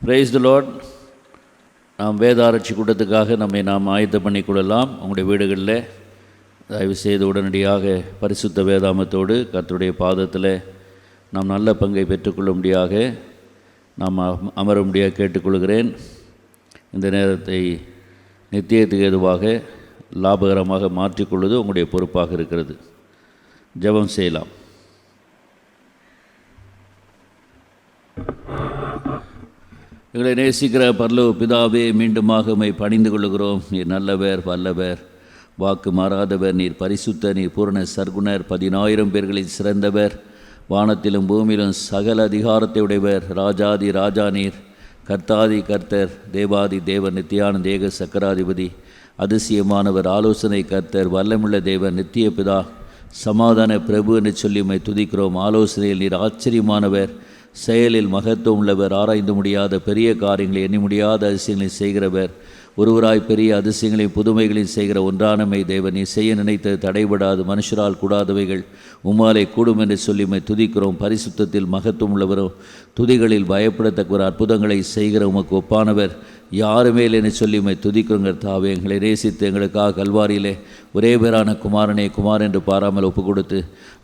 Praise the Lord. நாம் வேதாராய்ச்சி கூட்டத்துக்காக நாம் ஆயத்தம் பண்ணி கொள்ளலாம். உங்களுடைய வீடுகளில் தயவு செய்து உடனடியாக பரிசுத்த வேதாமத்தோடு கர்த்தருடைய பாதத்தில் நாம் நல்ல பங்கை பெற்றுக்கொள்ளும்படியாக நாம் அமரும்படியாக கேட்டுக்கொள்கிறேன். இந்த நேரத்தை நித்தியத்துக்கு ஏதுவாக லாபகரமாக மாற்றிக்கொள்வது உங்களுடைய பொறுப்பாக இருக்கிறது. ஜெபம் செய்யலாம். எங்களை நேசிக்கிற பரலோக பிதாவே, மீண்டுமாக உம்மை பணிந்து கொள்கிறோம். நீர் நல்லவர், வல்லவர், வாக்கு மாறாதவர், நீர் பரிசுத்த, நீர் பூரண சர்க்குணர், 10,000 பேர்களில் சிறந்தவர், வானத்திலும் பூமியிலும் சகல அதிகாரத்தை உடையவர், ராஜாதி ராஜா நீர், கர்த்தாதி கர்த்தர், தேவாதி தேவன், நித்தியான தேக சக்கராதிபதி, அதிசயமானவர், ஆலோசனை கர்த்தர், வல்லமுள்ள தேவன், நித்திய பிதா, சமாதான பிரபு என்று சொல்லி உம்மை துதிக்கிறோம். ஆலோசனையில் நீர் ஆச்சரியமானவர், செயலில் மகத்துவம் உள்ளவர், ஆராய்ந்து முடியாத பெரிய காரியங்களை, எண்ணி முடியாத அதிசயங்களை செய்கிறவர், ஒருவராய் பெரிய அதிசயங்களையும் புதுமைகளையும் செய்கிற ஒன்றானமை தேவன். நீ செய்ய நினைத்தது தடைபடாது, மனுஷரால் கூடாதவைகள் உம்மாலே கூடும் என்று சொல்லி உம்மை துதிக்கிறோம். பரிசுத்தத்தில் மகத்துவம் உள்ளவரும், துதிகளில் பயப்படத்தக்க அற்புதங்களை செய்கிற உமக்கு ஒப்பானவர் யாருமே இல்லைன்னு சொல்லி உம்மை துதிக்கிறோங்க. தாவே, எங்களை நேசித்து எங்களுக்காக கல்வாரியிலே ஒரே பேரான குமாரனை குமார் என்று பாராமல் ஒப்பு கொடுத்து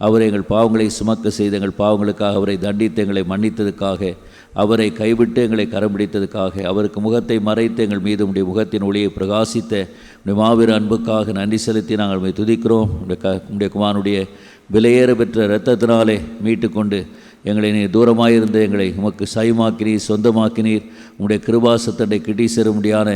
அவர் எங்கள் பாவங்களை சுமக்க செய்து எங்கள் பாவங்களுக்காக அவரை தண்டித்து எங்களை மன்னித்ததுக்காக, அவரை கைவிட்டு எங்களை கரம் பிடித்ததுக்காக, அவருக்கு முகத்தை மறைத்து எங்கள் மீது உடைய முகத்தின் ஒளியை பிரகாசித்த உடைய மாபெரும் அன்புக்காக நன்றி செலுத்தி நாங்கள் உம்மை துதிக்கிறோம். உடைய குமாரனுடைய விலையேற பெற்ற இரத்தத்தினாலே மீட்டு கொண்டு எங்களை நீர் தூரமாயிருந்து எங்களை உமக்கு சயமாக்கினீர், சொந்தமாக்கினீர். உங்களுடைய கிருபாசத்தண்டை கிட்டி சேர முடியான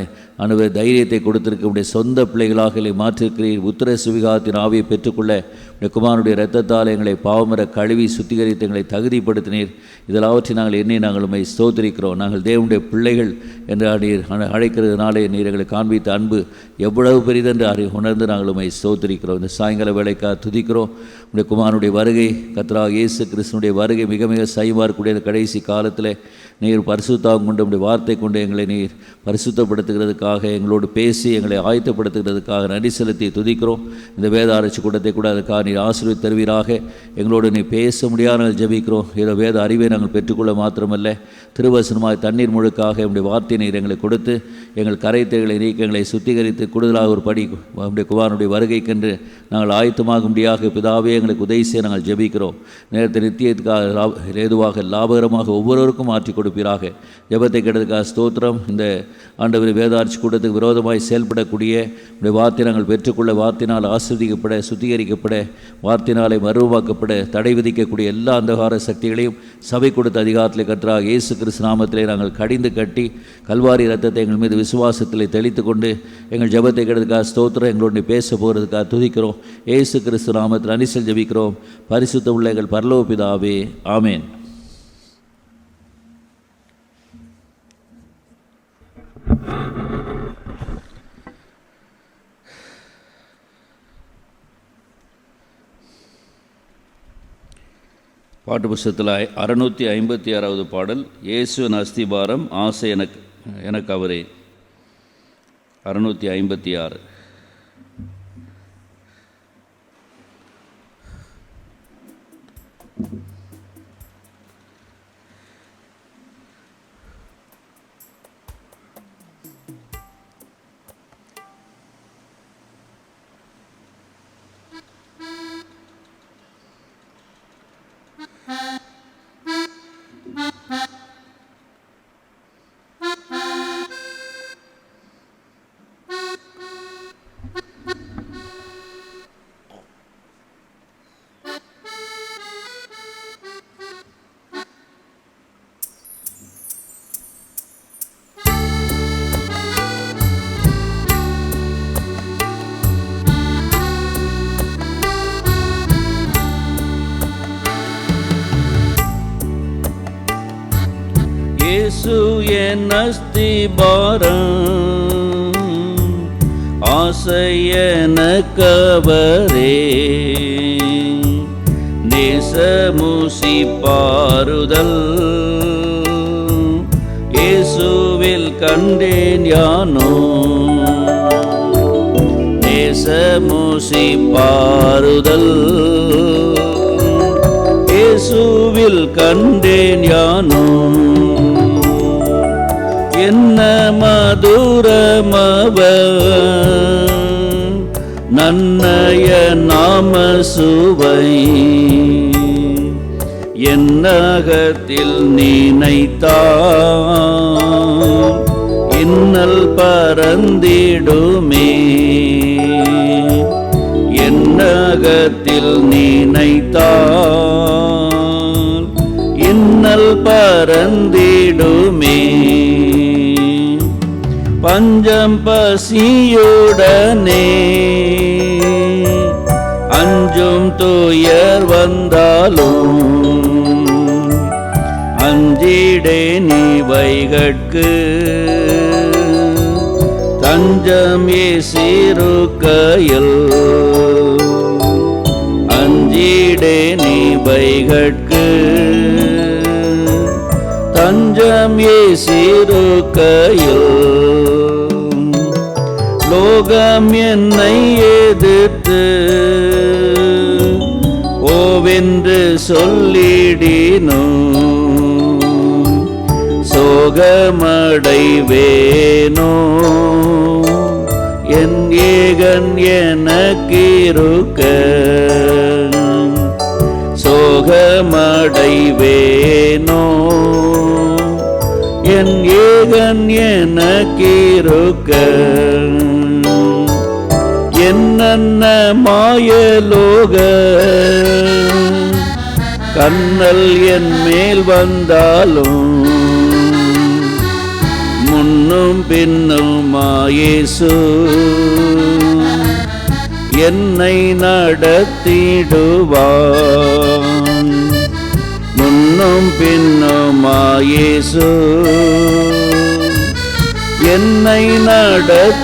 அனுபவ தைரியத்தை கொடுத்திருக்க உடைய சொந்த பிள்ளைகளாக மாற்றிருக்கிறீர். உத்திர சுவிகாரத்தின் ஆவியை பெற்றுக்கொள்ள உடைய குமாரனுடைய இரத்தத்தால் எங்களை பாவமர கழுவி சுத்திகரித்து எங்களை தகுதிப்படுத்தினீர். இதெல்லாவற்றை நாங்கள் எண்ணி நாங்கள் உம்மை ஸ்தோத்திரிக்கிறோம். நாங்கள் தேவனுடைய பிள்ளைகள் என்று நீர் அழைக்கிறதுனாலே நீர் எங்களை காண்பித்த அன்பு எவ்வளவு பெரிதென்று உணர்ந்து நாங்கள் உம்மை ஸ்தோத்திரிக்கிறோம். இந்த சாயங்கால வேலைக்காக துதிக்கிறோம். உடைய குமாரனுடைய வருகை, கர்த்தராகிய இயேசு கிறிஸ்துனுடைய வருகை மிக மிக சைவார்க்கூடிய கடைசி காலத்தில் நீர் பரிசுத்தாவும் கொண்டு உடைய வார்த்தை கொண்டு எங்களை நீர் பரிசுத்தப்படுத்துகிறதுக்காக, எங்களோடு பேசி எங்களை ஆயத்தப்படுத்துகிறதுக்காக நன்றி செலுத்தி துதிக்கிறோம். இந்த வேத ஆராய்ச்சி கூட்டத்தை கூட அதுக்காக நீர் ஆசீர்வதித்து தருவீராக. எங்களோடு நீ பேச முடியாத ஜெபிக்கிறோம். ஏதோ வேத அறிவை நாங்கள் பெற்றுக்கொள்ள மாத்திரமல்ல, திருவசனமாய் தண்ணீர் முழுக்காக உடைய வார்த்தை நீர் எங்களை கொடுத்து எங்கள் கரைத்தைகளை நீக்கி எங்களை சுத்திகரித்து கூடுதலாக ஒரு படி உடைய குமாரனுடைய வருகைக்கென்று நாங்கள் ஆயத்தமாகும்படியாக பிதாவே எங்களுக்கு உதவி செய்ய நாங்கள் ஜெபிக்கிறோம். நேரத்தை நித்தியத்துக்காக ஏதுவாக லாபகரமாக ஒவ்வொருவருக்கும் மாற்றி கொடுப்பீராக. ஜெபத்தை கேட்டதுக்காக ஸ்தோத்திரம். இந்த ஆண்டவர் வேதாராய்ச்சி கூட்டத்துக்கு விரோதமாய் செயல்படக்கூடிய உடைய வார்த்தை நாங்கள் பெற்றுக்கொள்ள, வார்த்தையினால் ஆசீர்வதிக்கப்பட, சுத்திகரிக்கப்பட, வார்த்தையினாலே மறுவாக்கப்பட, தடை விதிக்கக்கூடிய எல்லா அந்தகார சக்திகளையும் சபை கொடுத்த அதிகாரத்தில் கர்த்தராகிய இயேசு கிறிஸ்து நாமத்திலே நாங்கள் கடிந்து கட்டி கல்வாரி இரத்தத்தை எங்கள் மீது விசுவாசத்தில் தெளித்து கொண்டு எங்கள் ஜெபத்தை கேட்டதுக்காக ஸ்தோத்திரம். எங்களோடு பேச போகிறதுக்காக துதிக்கிறோம். இயேசு கிறிஸ்து நாமத்தில் அனிசல் ஜெபிக்கிறோம். பரிசுத்த உள்ள எங்கள் பரலோக பிதாவே, ஆமேன். பாட்டு புஸ்தகத்தில் 656வது பாடல், இயேசுவின் அஸ்திபாரம் ஆசை எனக்கு அவரே. 656. இயேசு என் அஸ்திபாரம் ஆசை எனக்கவரே, நேசமுசி பாருதல் இயேசுவில் கண்டேன் யானோ. நேசமுசி பாருதல் இயேசுவில் கண்டேன் யானோ. மதுரமவர் நன்னய நாம சுவை என்னகத்தில் நினைத்தால் இன்னல் பறந்திடுமே. என்னகத்தில் நினைத்தால் இன்னல் பறந்திடுமே. பஞ்சம் பசியுடனே அஞ்சும் துயர் வந்தாலும் அஞ்சிடே நீவைகட்கு தஞ்சம் ஏசிருக்கையில். அஞ்சிடே நீவைகட்கு தஞ்சம் ஏசிருக்கையில். லோகம் என்னை எதிர்த்து ஓவென்று சொல்லிடினோ சோகமடைவேனோ. என் ஏகன் எனக்கிருக்க சோகமடைவேனோ. என் ஏகன் எனக்கிருக்க என்னென்ன மாயலோக கண்ணல் என் மேல் வந்தாலும் முன்னும் பின்னும் மாயேசு என்னை நடத்திடுவான். முன்னும் பின்னும் மாயேசு என்னை நடத்திடுவான்.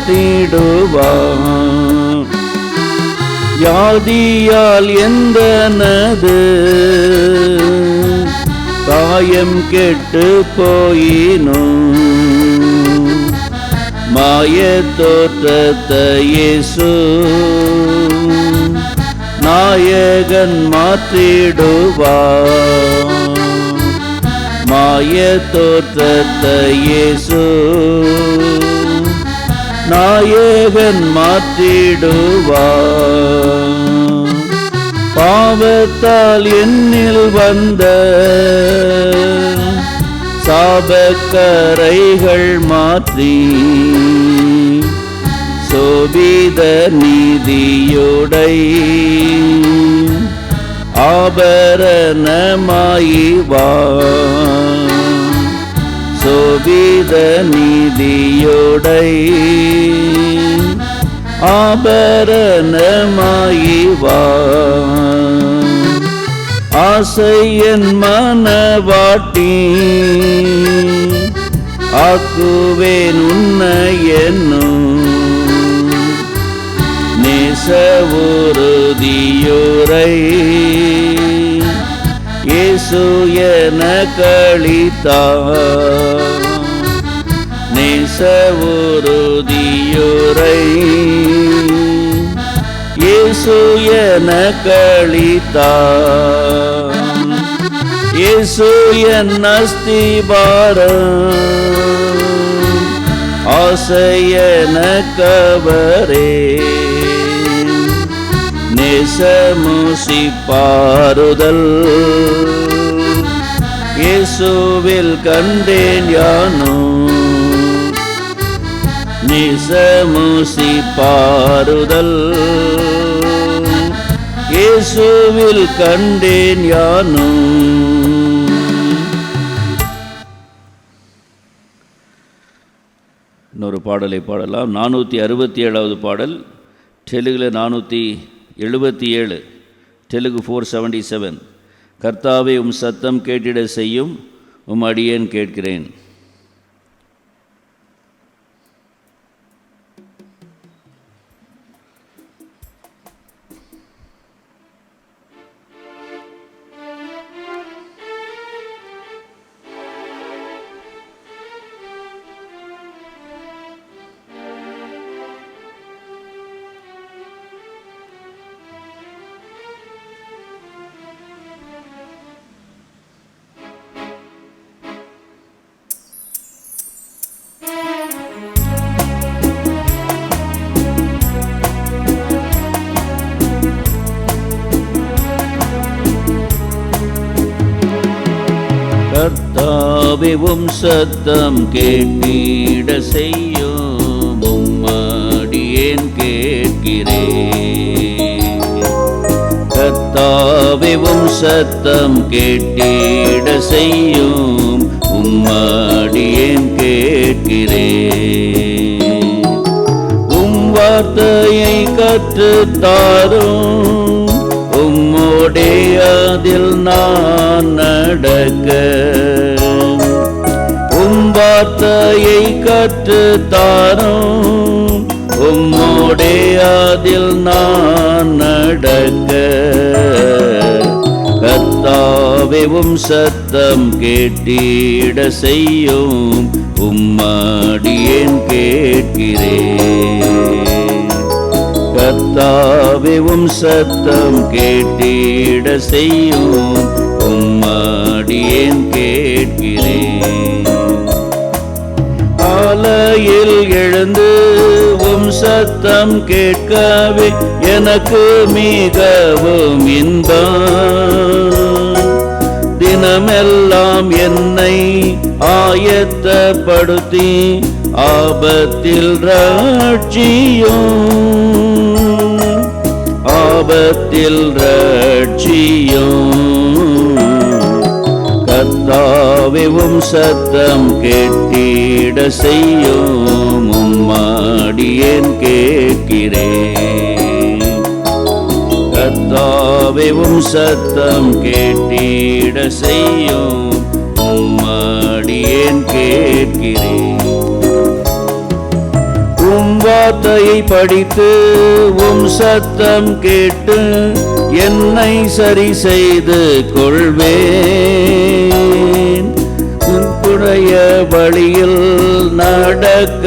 வியாதியால் எந்தனது காயம் கெட்டு போயினோ மாய தோற்றத்த இயேசு நாயகன் மாற்றிடுவார். மாய தோற்றத்த இயேசு நாயகன் மாற்றிடுவார். பாவத்தால் என்னில் வந்த சாபக்கரைகள் மாற்றி சோபித நீதியோடை ஆபரணமாயிவா. சோபித நீதியோடை ஆபரணமாயிவா. ஆசையன் மனவாட்டி ஆக்குவேன் உன்னை என்னும் நேச உறுதியோரை இயேசு எனக்களித்தார். நேச உறுதியோரை இயேசு எனக்களித்தார். இயேசு என் அஸ்திபாரம் ஆசையனக்கவரே. நேசமுசிப்பாறுதல் இயேசுவில் கண்டேன் யானோ. நேசமுசிப்பாறுதல் இயேசுவில் கண்டேன் யானோ. இன்னொரு பாடலை பாடலாம். 467வது பாடல், தெலுங்கில் 477, தெலுங்கு 477. கர்த்தாவே உம் சத்தம் கேட்டிட செய்யும், உம் அடியேன் கேட்கிறேன். கர்த்தாவே உம் சத்தம் கேட்டிட செய்யும் உம்மடியேன் கேட்கிறேன். கர்த்தாவே உம் சத்தம் கேட்டிட செய்யும் உம்மடியேன் கேட்கிறேன். உம் வார்த்தையை கற்றுத்தாரும் உம்மோடே அதில் நான் நடக்க. உம் வார்த்தையை கற்றுத்தாரும் உம்மோடே அதில் நான் நடக்க. கர்த்தாவே உம் சத்தம் கேட்டிட செய்யும் உம்மடியேன் கேட்கிறேன். கர்த்தாவே உம் சத்தம் கேட்டிட செய்யும் உம்மடியேன் கேட்கிறேன். காலையில் எழுந்து உம் சத்தம் கேட்கவே எனக்கு மிகவும் இன்பம். தினமெல்லாம் என்னை ஆயத்தப்படுத்தி ஆபத்தில் ரட்சியும். ஆபத்தில் ரட்சியும். கர்த்தாவே உம் சத்தம் கேட்டிட செய்யும் உம்மடியேன் கேட்கிறேன். கர்த்தாவே உம் சத்தம் கேட்டிட செய்யும் உம்மடியேன் கேட்கிறேன். உம் வார்த்தையை படித்து உம் சத்தம் கேட்டு என்னை சரி செய்து கொள்வேன். உம்முடைய வழியில் நடக்க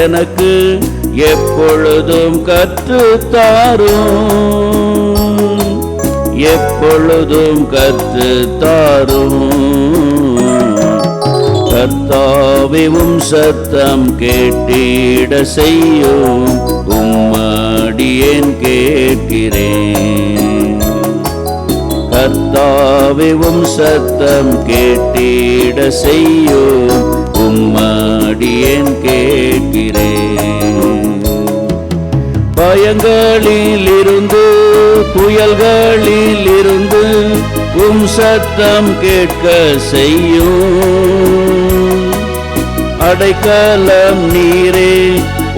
எனக்கு எப்பொழுதும் கற்றுத்தாரும். எப்பொழுதும் கற்றுத்தாரும். கர்த்தாவே உம் சத்தம் கேட்டிட செய்யும் உம்மடியேன் கேட்கிறேன். கர்த்தாவே உம் சத்தம் கேட்டிட செய்யும் உம்மடியேன் கேட்கிறேன். பயங்களில் இருந்து புயல்களில் இருந்து உம் சத்தம் கேட்க செய்யும். அடைக்கலம் நீரே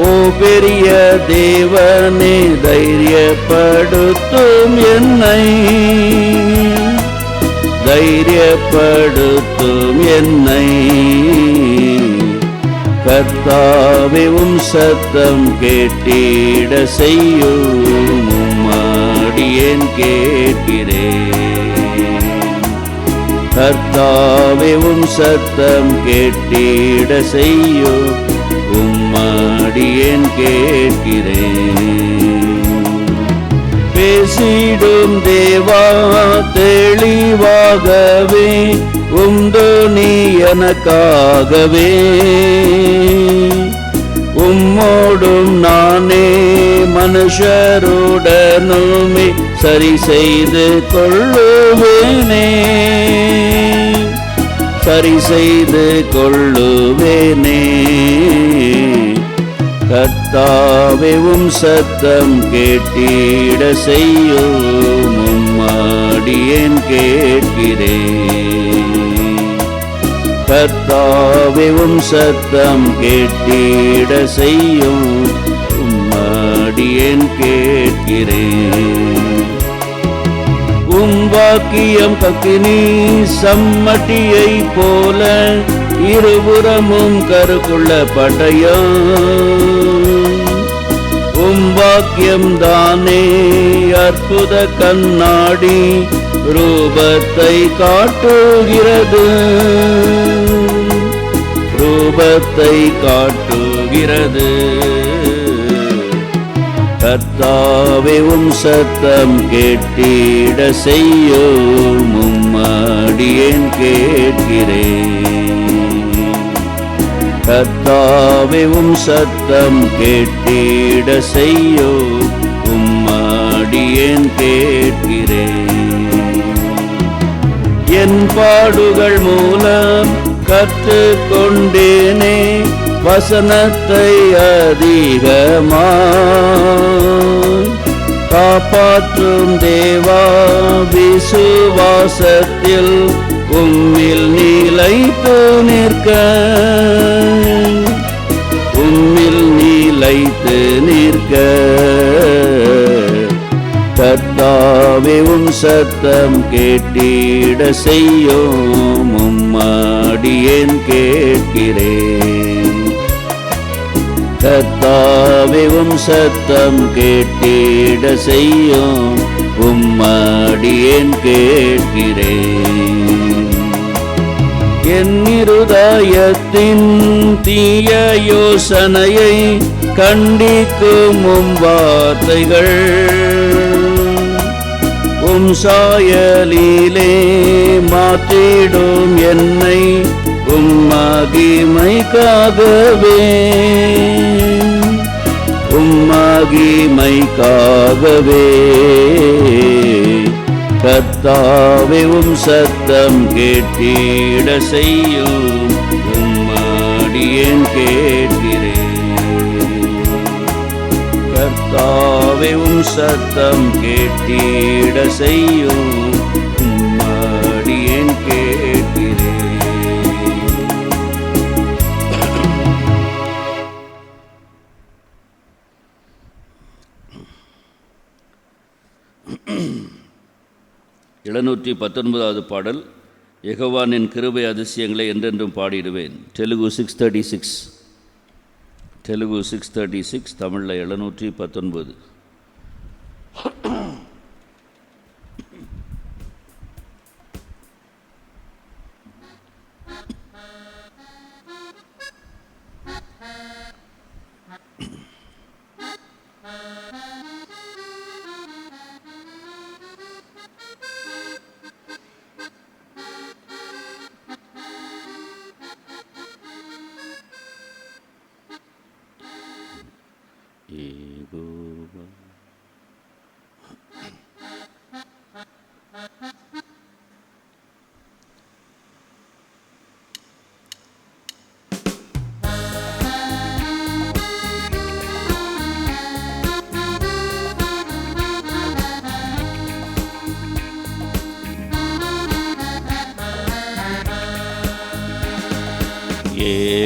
ஓ பெரிய தேவனே, தைரியப்படுத்தும் என்னை. தைரியப்படுத்தும் என்னை. கர்த்தாவே உம் சத்தம் கேட்டிட செய்யும் உம்மடியேன் கேட்கிறேன். கர்த்தாவே உம் சத்தம் கேட்டிட செய்யும் உம்மடியேன் கேட்கிறேன். பேசிடும் தேவா தெளிவாகவே உம் துணி எனக்காகவே. உம்மோடும் நானே மனுஷருடனுமே சரி செய்து கொள்ளுவேனே. சரி செய்து கொள்ளுவேனே. கர்த்தாவே உம் சத்தம் கேட்டிட செய்யும் உம்மடியேன் கேட்கிறேன். கர்த்தாவே உம் சத்தம் கேட்டிட செய்யும் உம்மடியேன் கேட்கிறேன். உம் வாக்கியம் கக்கினி சம்மட்டியை போல இருபுறமும் கருக்குள்ள பட்டயம். உம் வாக்கியம் தானே அற்புத கண்ணாடி ரூபத்தை காட்டுகிறது. ரூபத்தை காட்டுகிறது. கர்த்தாவே உம் சத்தம் கேட்டிட செய்யும் உம்மடியேன் கேட்கிறேன். கர்த்தாவே உம் சத்தம் கேட்டிட செய்யும் உம்மடியேன் கேட்கிறேன். என் பாடுகள் மூலம் கற்றுக்கொண்டேனே வசனத்தை அதிகமாய். காப்பாற்றும் தேவா விசுவாசத்தில் உம்மில் நிலைத்து நிற்க, உம்மில் நிலைத்து நிற்க. கர்த்தாவே உம் சத்தம் கேட்டிட செய்யும் உம்மடியேன் கேட்கிறேன். கர்த்தாவே உம் சத்தம் கேட்டிட செய்யும் உம்மடியேன் கேட்கிறேன். என் இருதயத்தின் தீய யோசனையை கண்டிக்கும் உம் வார்த்தைகள் உம் சாயலிலே மாற்றிடும் என்னை உம் மகிமைக்காகவே, உம் மகிமைக்காகவே. கர்த்தாவே உம் சத்தம் கேட்டிட செய்யும் உம்மடியேன் கேட்கிறேன். கர்த்தாவே உம் சத்தம் கேட்டிட செய்யும் உம்மடியேன் கேட்கிறேன். எழுநூற்றி 19வது பாடல். யெகோவானின் கிருபை அதிசயங்களை என்றென்றும் பாடிடுவேன். தெலுங்கு 636, தெலுங்கு 636, தமிழில் 719.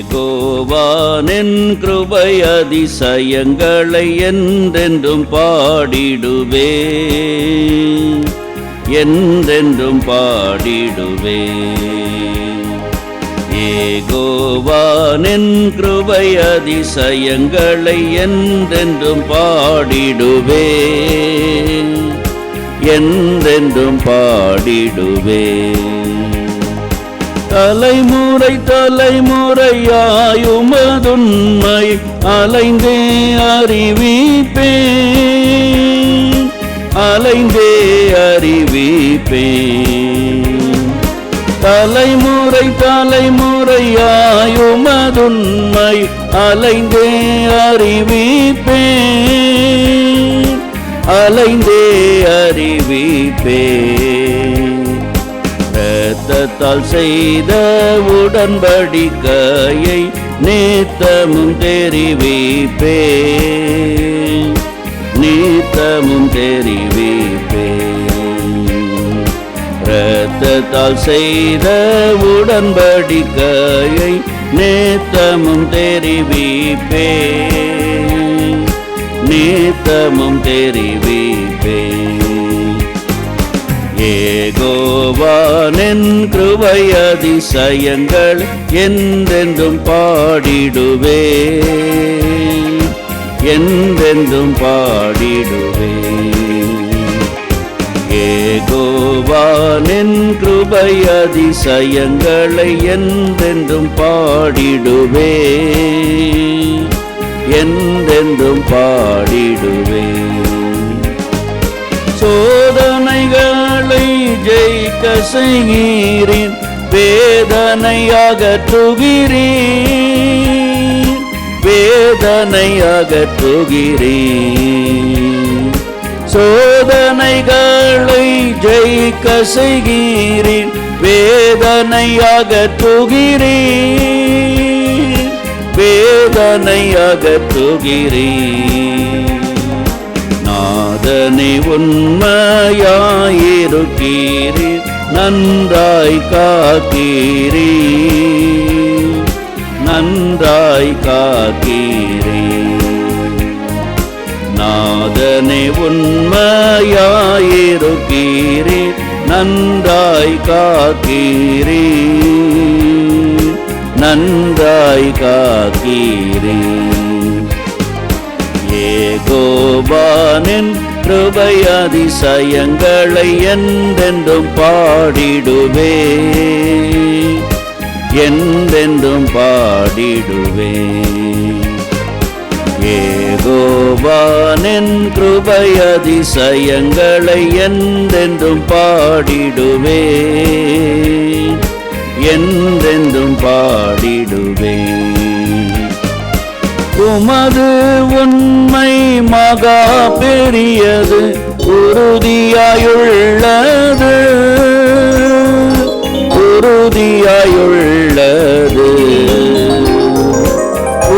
யெகோவானின் கிருபை அதிசயங்களை என்றென்றும் பாடிடுவேன், என்றென்றும் பாடிடுவேன். யெகோவானின் கிருபை அதிசயங்களை என்றென்றும் பாடிடுவேன், என்றென்றும் பாடிடுவேன். தலைமுறை தலைமுறையாயுமதுண்மை அலைந்தே அறிவிப்பேன், அலைந்தே அறிவிப்பேன். தலைமுறை தலைமுறையாயுமதுண்மை அலைந்தே அறிவிப்பேன், அலைந்தே அறிவிப்பேன். இரத்தத்தால் செய்த உடன்படிக்கையை நித்தமும் தெரிவிப்பேன், நித்தமும் தெரிவிப்பேன். இரத்தத்தால் செய்த உடன்படிக்கையை நித்தமும் தெரிவிப்பேன், நித்தமும் தெரிவிப்பேன். யெகோவானின் கிருபை அதிசயங்கள் என்றென்றும் பாடிடுவேன், என்றென்றும் பாடிடுவேன். யெகோவானின் கிருபை அதிசயங்களை என்றென்றும் பாடிடுவேன், என்றென்றும் பாடிடுவேன். சோதனைகளை ஜெயிக்க செய்கிறேன், வேதனை அகற்றுகிறேன், வேதனை அகற்றுகிறேன். சோதனைகளை ஜெயிக்க செய்கிறேன், வேதனை அகற்றுகிறீர், வேதனை அகற்றுகிறீர். நாதனை உண்மையாயிருக்கிறீர், நன்றாய் காக்கிறீர், நன்றாய் காக்கிறீர். நாதனை உண்மையாயிருக்கிறீர், நன்றாய் காக்கிறீர், நன்றாய் காக்கிறீர். ஏகோவானின் கிருபை அதிசயங்களை என்றென்றும் பாடிடுவே, என்றென்றும் பாடிடுவே. ஏகோவானின் கிருபை அதிசயங்களை என்றென்றும் பாடிடுவே, என்றென்றும் பாடிடுவே. உமது உண்மை மகா பெரியது, உறுதியாயுள்ளது, உறுதியாயுள்ளது.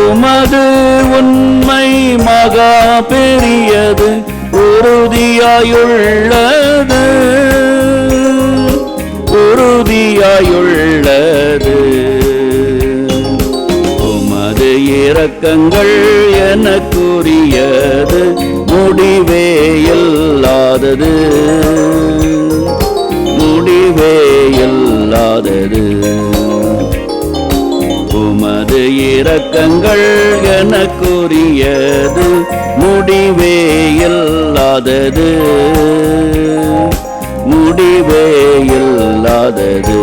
உமது உண்மை மகா பெரியது, உறுதியாயுள்ளது, உறுதியாயுள்ளது. உமது இரக்கங்கள் எனக்குரியது, முடிவே இல்லாதது, முடிவே இல்லாதது. உமது இரக்கங்கள் எனக்குரியது, முடிவே இல்லாதது, முடிவே இல்லாதது.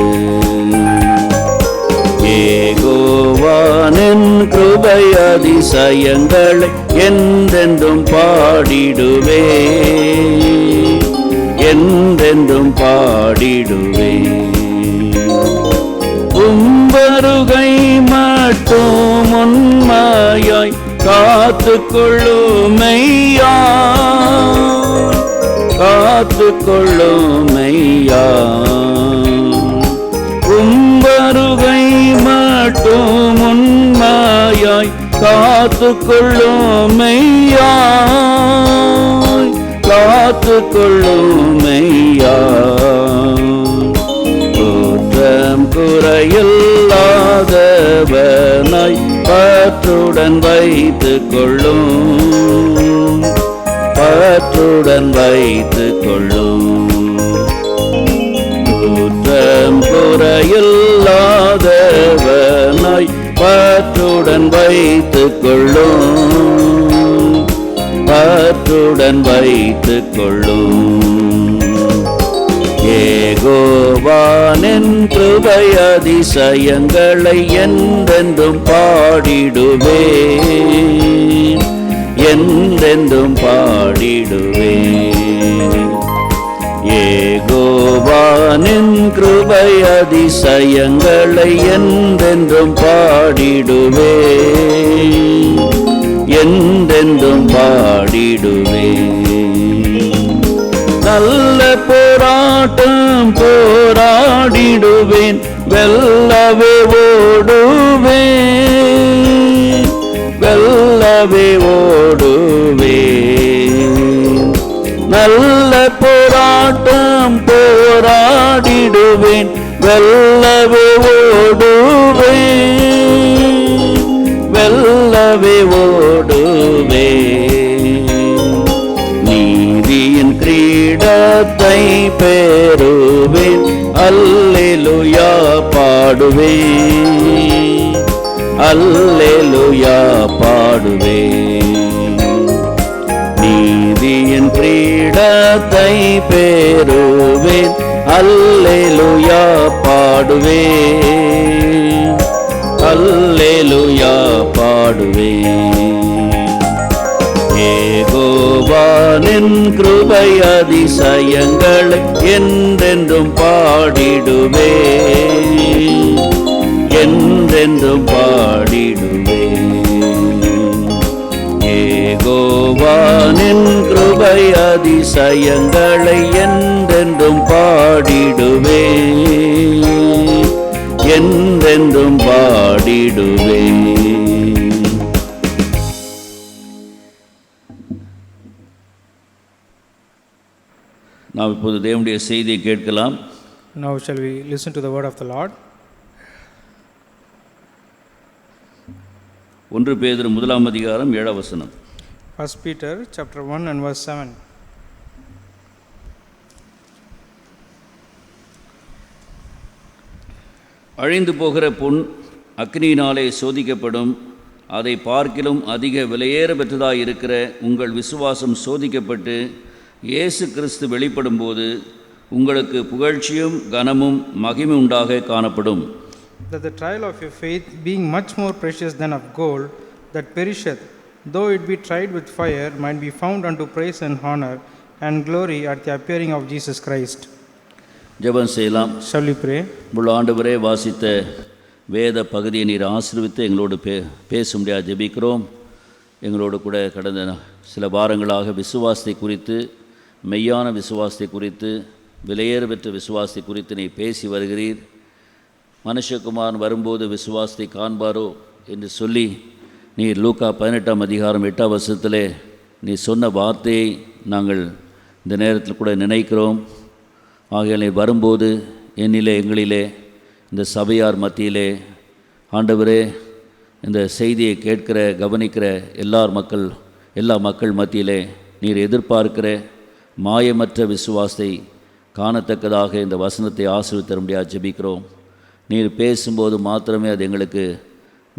ஏகோவானின் கிருபை அதிசயங்களை என்றென்றும் பாடிடுவே, என்றென்றும் பாடிடுவே. உம்பருகை மட்டும் உண்மையாய் காத்துக்கொள்ளுமையா, காத்துக்கொள்ளுமையா. உம்பருகை மட்டும் உண்மையாய் காத்துக்கொள்ளுமையா, காத்துக்கொள்ளுமையா. குற்றம் குறையில்லாதவனாய் பற்றுடன் வைத்துக் கொள்ளும், பற்றுடன் வைத்துக் கொள்ளும். குற்றம் குறையில்லாதவனாய் பற்றுடன் வைத்துக் கொள்ளும், பற்றுடன் வைத்துக் கொள்ளும். ஏகோவானின் கிருபை அதிசயங்களை என்றென்றும் பாடிடுவே, என்றென்றும் பாடிடுவே. ஏகோவானின் கிருபை அதிசயங்களை என்றென்றும் பாடிடுவே, என்றென்றும் பாடிடுவே. நல்ல போராட்டம் போராடிடுவேன், வெல்லவே ஓடுவேன், வெல்லவே ஓடுவேன். நல்ல போராட்டம் போராடிடுவேன், வெல்லவே ஓடுவேன், வெல்லவே ஓடுவேன். நீதியின் கிரீடத்தை பெறுவேன், அல்லேலூயா பாடுவேன், அல்லேலூயா பாடுவேன். நீதியின் கிரீடத்தை பெறுவேன், அல்லேலூயா பாடுவேன், அல்லேலூயா பாடுவேன். ஏகோவானின் கிருபை அதிசயங்களை என்றென்றும் பாடிடுவே, என்றென்றும் பாடிடுவே. ஏகோவானின் கிருபை அதிசயங்களை என்றென்றும் என்றென்றும் பாடிடுவே, என்றென்றும் பாடிடுவே. நாம் இப்போது தேவனுடைய செய்தியை கேட்கலாம். Now shall we listen to the word of the Lord? 1 பேதுரு 1 அதிகாரம் 7 வசனம். 1 Peter chapter 1 and verse 7. அழிந்து போகிற பொன் அக்னியினாலே சோதிக்கப்படும், அதை பார்க்கிலும் அதிக விலையேற பெற்றதாய் இருக்கிற உங்கள் விசுவாசம் சோதிக்கப்பட்டு இயேசு கிறிஸ்து வெளிப்படும் போது உங்களுக்கு புகழ்ச்சியும் கனமும் மகிமை உண்டாக காணப்படும். That the trial of your faith, being much more precious than of gold that perisheth, though it be tried with fire, might be found unto praise and honor and glory at the appearing of Jesus Christ. ஜெபம் செய்யலாம். Shall we pray? ஆண்டவரே, வாசித்த வேத பகுதியை நீர் ஆசீர்வித்து எங்களோடு பேசும்படியாக ஜெபிக்கிறோம். எங்களோடு கூட கடந்த சில வாரங்களாக விசுவாசத்தை குறித்து, மெய்யான விசுவாசத்தை குறித்து, விலையேற பெற்ற விசுவாசத்தை குறித்து நீ பேசி வருகிறீர். மனுஷகுமாரன் வரும்போது விசுவாசத்தை காண்பாரோ என்று சொல்லி நீர் லூக்கா 18 அதிகாரம் 8 வசனத்திலே நீ சொன்ன வார்த்தையை நாங்கள் இந்த நேரத்தில் கூட நினைக்கிறோம். ஆகையால் நீர் வரும்போது என்னிலே, எங்களிலே, இந்த சபையார் மத்தியிலே ஆண்டவரே, இந்த செய்தியை கேட்கிற கவனிக்கிற எல்லா மக்கள் மத்தியிலே நீர் எதிர்பார்க்கிற மாயமற்ற விசுவாசத்தை காணத்தக்கதாக இந்த வசனத்தை ஆசீர்வதித்தரும்படியாக ஜெபிக்கிறோம். நீர் பேசும்போது மாத்திரமே அது எங்களுக்கு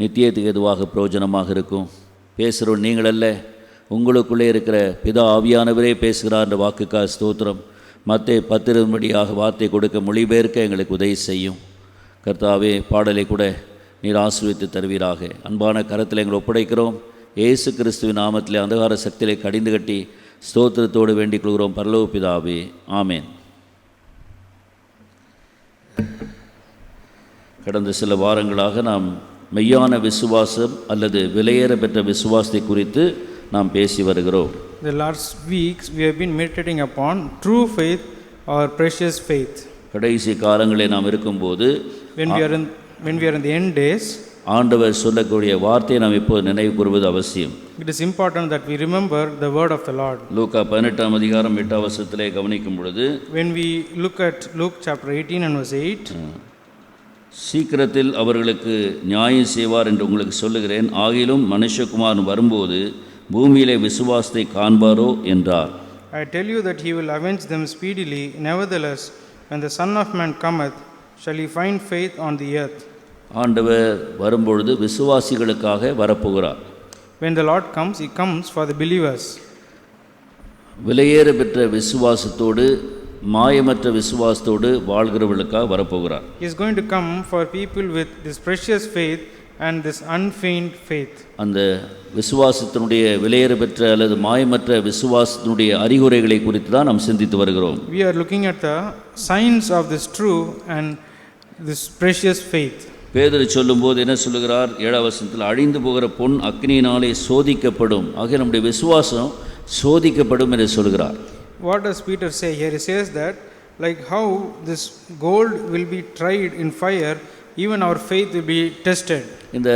நித்தியத்துக்கு எதுவாக பிரயோஜனமாக இருக்கும். பேசுகிறோம் நீங்கள் அல்ல, உங்களுக்குள்ளே இருக்கிற பிதா ஆவியானவரே பேசுகிறார் என்ற வாக்குக்காக ஸ்தோத்திரம். மத்தேயு 10 வார்த்தை கொடுக்க மொழிபெயர்க்க எங்களுக்கு உதவி செய்யும். கர்த்தாவே, பாடலை கூட நீர் ஆசீர்வதித்து தருவீராக. அன்பான கரத்தில் எங்களை ஒப்படைக்கிறோம். இயேசு கிறிஸ்துவின் நாமத்திலே அந்தகார சக்தியை கடிந்து கட்டி ஸ்தோத்திரத்தோடு வேண்டிக் கொள்கிறோம் பரலோக பிதாவே, ஆமேன். கடந்த சில வாரங்களாக நாம் மெய்யான விசுவாசம் அல்லது விலையேற பெற்ற விசுவாசத்தை குறித்து நாம் பேசி வருகிறோம். The last weeks we have been meditating upon true faith or precious faith. கடைசி காலங்களில் நாம் இருக்கும்போது when we are in the end days, ஆண்டவர் சொல்லக்கூடிய வார்த்தையை நாம் இப்போது நினைவு கூறுவது அவசியம். It is important that we remember the word of the Lord. லூக்கா 18 அதிகாரம் 8 வசனத்திலே கவனிக்கும் பொழுது, when we look at Luke chapter 18 and verse 8, சீக்கிரத்தில் அவர்களுக்கு நியாயம் செய்வார் என்று உங்களுக்கு சொல்லுகிறேன், ஆகிலும் மனுஷகுமாரன் வரும்போது பூமியிலே விசுவாசத்தை காண்பாரோ என்றார். I tell you that he will avenge them speedily. Nevertheless, when the Son of Man cometh, shall he find faith on the earth? ஆண்டவர் வரும்பொழுது விசுவாசிகளுக்காக வரப்போகிறார். When the Lord comes, he comes for the believers. விலையேற பெற்ற விசுவாசத்தோடு மாயமற்ற விசுவாசத்தோடு வாழ்கிறவர்களுக்காக வரப்போகிறார். He is going to come for people with this precious faith and this unfeigned faith. அந்த விசுவாசத்தினுடைய விலையேற பெற்ற அல்லது மாயமற்ற விசுவாசத்தினுடைய அறிகுறிகளை குறித்து தான் நாம் சிந்தித்து வருகிறோம். We are looking at the signs of this true and this precious faith. பேதுரு சொல்லும்போது என்ன சொல்லுகிறார்? 7 வசனத்தில், அழிந்து போகிற பொன் அக்னியினாலே சோதிக்கப்படும். ஆக நம்முடைய விசுவாசம் சோதிக்கப்படும் என்று சொல்கிறார். What does Peter say here? He says that like how this gold will be tried in fire, even our faith will be tested. இந்த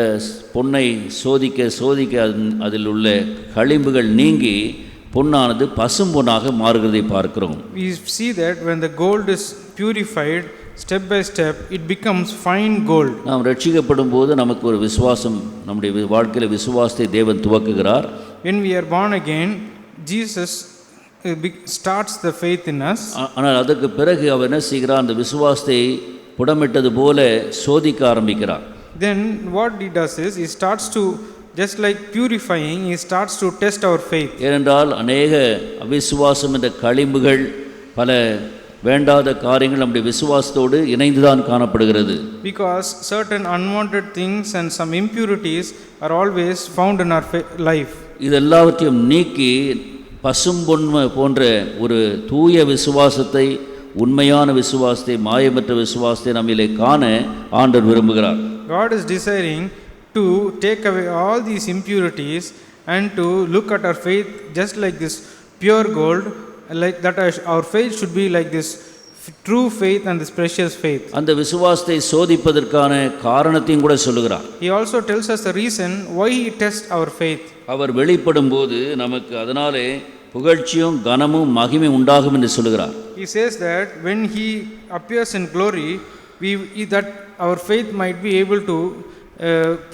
பொன்னை சோதிக்க அதில் உள்ள களிம்புகள் நீங்கி பொன்னானது பசும் பொன்னாக மாறுகிறதை பார்க்கிறோம். We see that when the gold is purified step by step, it becomes fine gold. நாம் ரட்சிக்கப்படும் போது நமக்கு ஒரு விசுவாசம், நம்முடைய வாழ்க்கையில் விசுவாசத்தை தேவன் துவக்குகிறார். When we are born again, Jesus starts the faith in us. ஆனால் அதற்கு பிறகு அவர் என்ன செய்கிறார்? அந்த விசுவாசத்தை புடமிட்டது போல சோதிக்க ஆரம்பிக்கிறார். Then what he does is he starts to, just like purifying, he starts to test our faith. ஏனென்றால் அநேக அவிசுவாசம் என்ற களிம்புகள், பல வேண்டாத காரியங்கள் நம்முடைய விசுவாசத்தோடு இணைந்துதான் காணப்படுகிறது. Because certain unwanted things and some impurities are always found in our life. இதெல்லாவற்றையும் நீக்கி பசும்பொன் போன்ற ஒரு தூய விசுவாசத்தை, உண்மையான விசுவாசத்தை, மாயமற்ற விசுவாசத்தை நம்மிலே காண ஆண்டவர் விரும்புகிறார். God is desiring to take away all these impurities and to look at our faith just like this pure gold, like that our faith should be like this true faith and this precious faith. அந்த விசுவாசத்தை சோதிப்பதற்கான காரணத்தையும் கூட சொல்லுகிறார். He also tells us the reason why he tests our faith. அவர் வெளிப்படும் போது நமக்கு அதனாலே புகழ்ச்சியும் கனமும் மகிமை உண்டாகும் என்று சொல்லுகிறார். He says that when he appears in glory, that our faith might be able to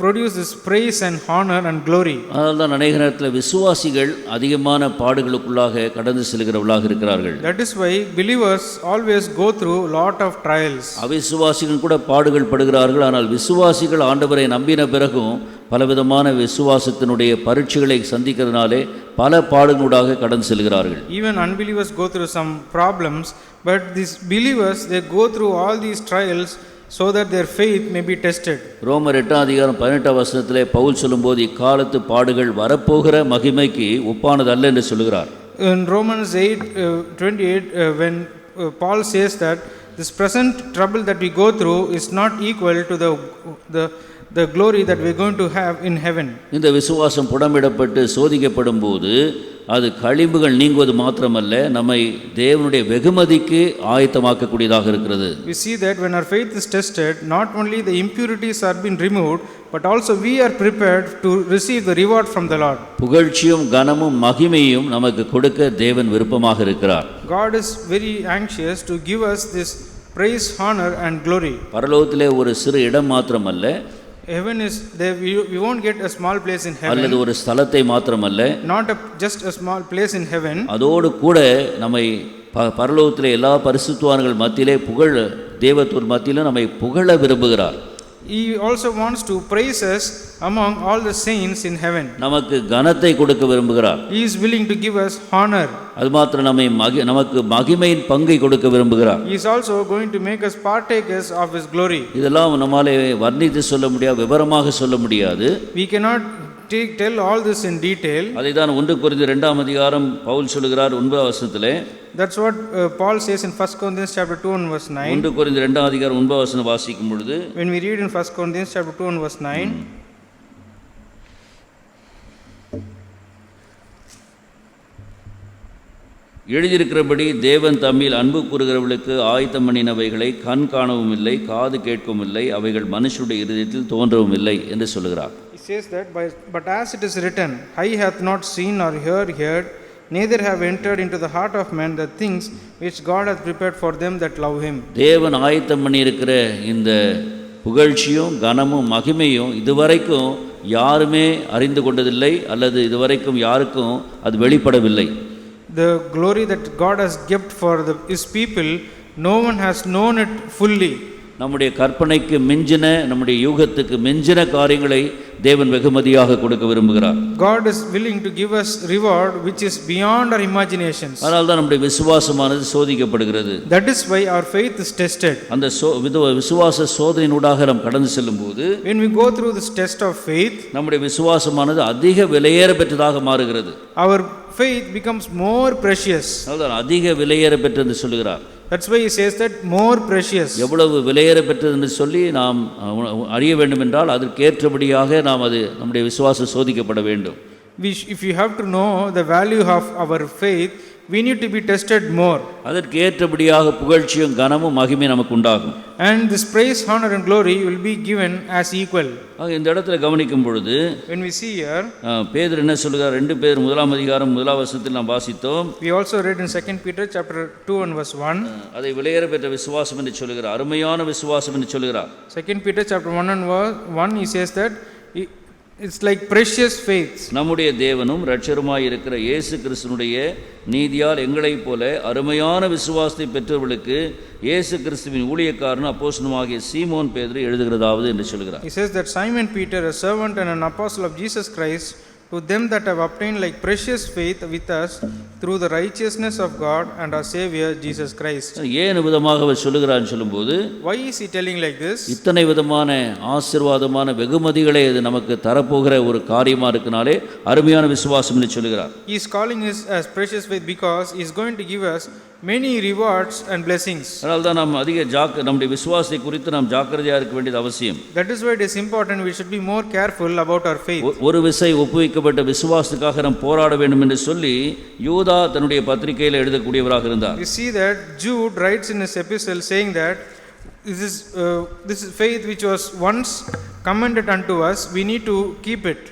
produce this praise and honor and glory. அதனால்தான் அநேக நேரத்தில் விசுவாசிகள் அதிகமான பாடுகளுக்குள்ளாக கடந்து செல்கிறவர்களாக இருக்கிறார்கள். That is why believers always go through lot of trials. அவிசுவாசிகள் கூட பாடுகள் படுகிறார்கள். ஆனால் விசுவாசிகள் ஆண்டவரை நம்பின பிறகும் பலவிதமான விசுவாசத்தினுடைய பரீட்சைகளை சந்திக்கிறதுனாலே பல பாடுகளூடாக கடந்து செல்கிறார்கள். Even unbelievers go through some problems, but these believers, they go through all these trials so that their faith may be tested. ரோமர் 8:18 பவுல் சொல்லும்போது இக்காலத்து பாடுகள் வரப்போகிற மகிமைக்கு ஒப்பானது அல்ல என்று சொல்லுகிறார். In Romans 8:28 when Paul says that this present trouble that we go through is not equal to the glory that we are going to have in heaven. இந்த விசுவாசம் புடமிடப்பட்டு சோதிக்கப்படும் போது அது களிம்புகள் நீங்குவது மாத்திரமல்ல, நம்மை தேவனுடைய வெகுமதிக்கு ஆயத்தமாக்கக்கூடியதாக இருக்கிறது. We see that when our faith is tested, not only the impurities are being removed, but also we are prepared to receive the reward from the Lord. புகழ்ச்சியும் கனமும் மகிமையும் நமக்கு கொடுக்க தேவன் விருப்பமாக இருக்கிறார். God is very anxious to give us this praise, honor and glory. பரலோகத்திலே ஒரு சிறு இடம் மாத்திரமல்ல, Heaven is there. We won't get a small place in heaven. அல்லது ஒரு ஸ்தலத்தை மாத்திரமல்ல, not just a small place in heaven. அதோடு கூட நம்மை பரலோகத்திலே எல்லா பரிசுத்தவான்கள் மத்தியிலே தேவதூதர் மத்தியிலே நம்மை புகழ விரும்புகிறார். He also wants to praise us among all the saints in heaven. நமக்கு கனத்தை கொடுக்க விரும்புகிறார். He is willing to give us honor. அது மாத்திரம் நமக்கு மகிமையின் பங்கை கொடுக்க விரும்புகிறார். He is also going to make us partakers of his glory. இதெல்லாம் நம்மாலே வர்ணித்து சொல்ல முடியாது, விவரமாக சொல்ல முடியாது. We cannot tell all this in detail. அதைதான் 1 கொரிந்தியர் 2 பவுல் சொல்லுகிறார் 9 That's what Paul says in 1 Corinthians chapter 2 and verse 9. 1 கொரிந்தியர் 2 வாசிக்கும் பொழுது, when we read in 1 Corinthians chapter 2 and verse 9, எழுதியிருக்கிறபடி தேவன் தம்மில் அன்பு கூறுகிறவர்களுக்கு ஆயத்தம் பண்ணினவைகளை கண் காணவும் இல்லை, காது கேட்கவும் இல்லை, அவைகள் மனுஷனுடைய இருதயத்தில் தோன்றவும் இல்லை என்று சொல்லுகிறார். He says that but as it is written, eye hath not seen nor heard, neither have entered into the heart of man the things which God hath prepared for them that love him. தேவன் ஆயத்தம் பண்ணியிருக்கிற இந்த புகழ்ச்சியும் கனமும் மகிமையும் இதுவரைக்கும் யாருமே அறிந்து கொண்டதில்லை, அல்லது இதுவரைக்கும் யாருக்கும் அது வெளிப்படவில்லை. The glory that God has kept for his people, no one has known it fully. நம்முடைய கற்பனைக்கு மிஞ்சின, நம்முடைய யூகத்துக்கு மிஞ்சின காரியங்களை தேவன் வெகுமதியாக கொடுக்க விரும்புகிறார். God is willing to give us reward which is beyond our imaginations. அதனால தான் நம்முடைய விசுவாசமானது சோதிக்கப்படுகிறது. That is why our faith is tested. அந்த விசுவாச சோதனையினூடாக நாம் கடந்து செல்லும்போது, when we go through this test of faith, நம்முடைய விசுவாசமானது அதிக விலையேற பெற்றதாக மாறுகிறது. Our faith becomes more precious. அதான் அதிக விலையேற பெற்றது என்று சொல்கிறார். That's why he says that more precious. எவ்வளவு விலையேற பெற்றது என்று சொல்லி நாம் அறிய வேண்டும் என்றால் அதற்கேற்றபடியாக நாம் நம்முடைய விசுவாசம் சோதிக்கப்பட வேண்டும். If you have to know the value of our faith, we need to be tested more. அதற்கு ஏற்றபடியாக புகழ்ச்சியும் கனமும் மகிமை நமக்கு உண்டாகும். And this praise, honor and glory will be given as equal. இந்த இடத்துல கவனிக்கும் பொழுது, when we see here, பேதுரு என்ன சொல்கிறார்? 2 பேர் 1 நாம் வாசித்தோம். We also read in 2 Peter chapter 2 and verse 1. அதை விலையேற பெற்ற விசுவாசம் என்று சொல்கிறார், அருமையான விசுவாசம் என்று சொல்கிறார். 2 Peter chapter 1 and verse 1, he says that it's like precious faith. நம்முடைய தேவனும் இரட்சகருமாய் இருக்கிற இயேசு கிறிஸ்துவினுடைய நீதியால் எங்களைப் போல அருமையான விசுவாசத்தை பெற்றவர்களுக்கு இயேசு கிறிஸ்துவின் ஊழியக்காரனும் அப்போஸ்தலனுமாகிய சீமோன் பேதுரு எழுதுகிறதாவது என்று சொல்கிறார். He says that Simon Peter, a servant and an apostle of Jesus Christ, to them that have obtained like precious faith with us through the righteousness of God and our Savior Jesus Christ. ஏன் விதமாக அவர் சொல்லுகிறான்னு சொல்லும்போது, why is he telling like this? இத்தனை விதமான ஆசீர்வாதமான வெகுமதிகளை இது நமக்கு தரப்போகிற ஒரு காரியமா இருக்கனாலே அருமையான விசுவாசம் என்று சொல்லுகிறார். He is calling us as precious faith because he is going to give us many rewards and blessings. அதனால தான் நாம் அதிக நம்முடைய விசுவாசத்தை குறித்து நாம் ஜாக்கிரதையாக இருக்க வேண்டியது அவசியம். That is why it is important we should be more careful about our faith. ஒரு விசை ஒப்புவிக்கப்பட்ட விசுவாசத்துக்காக நாம் போராட வேண்டும் என்று சொல்லி யூதா தன்னுடைய பத்திரிகையில் எழுதக்கூடியவராக இருந்தார். We see that Jude writes in his epistle saying that this is faith which was once commended unto us, we need to keep it.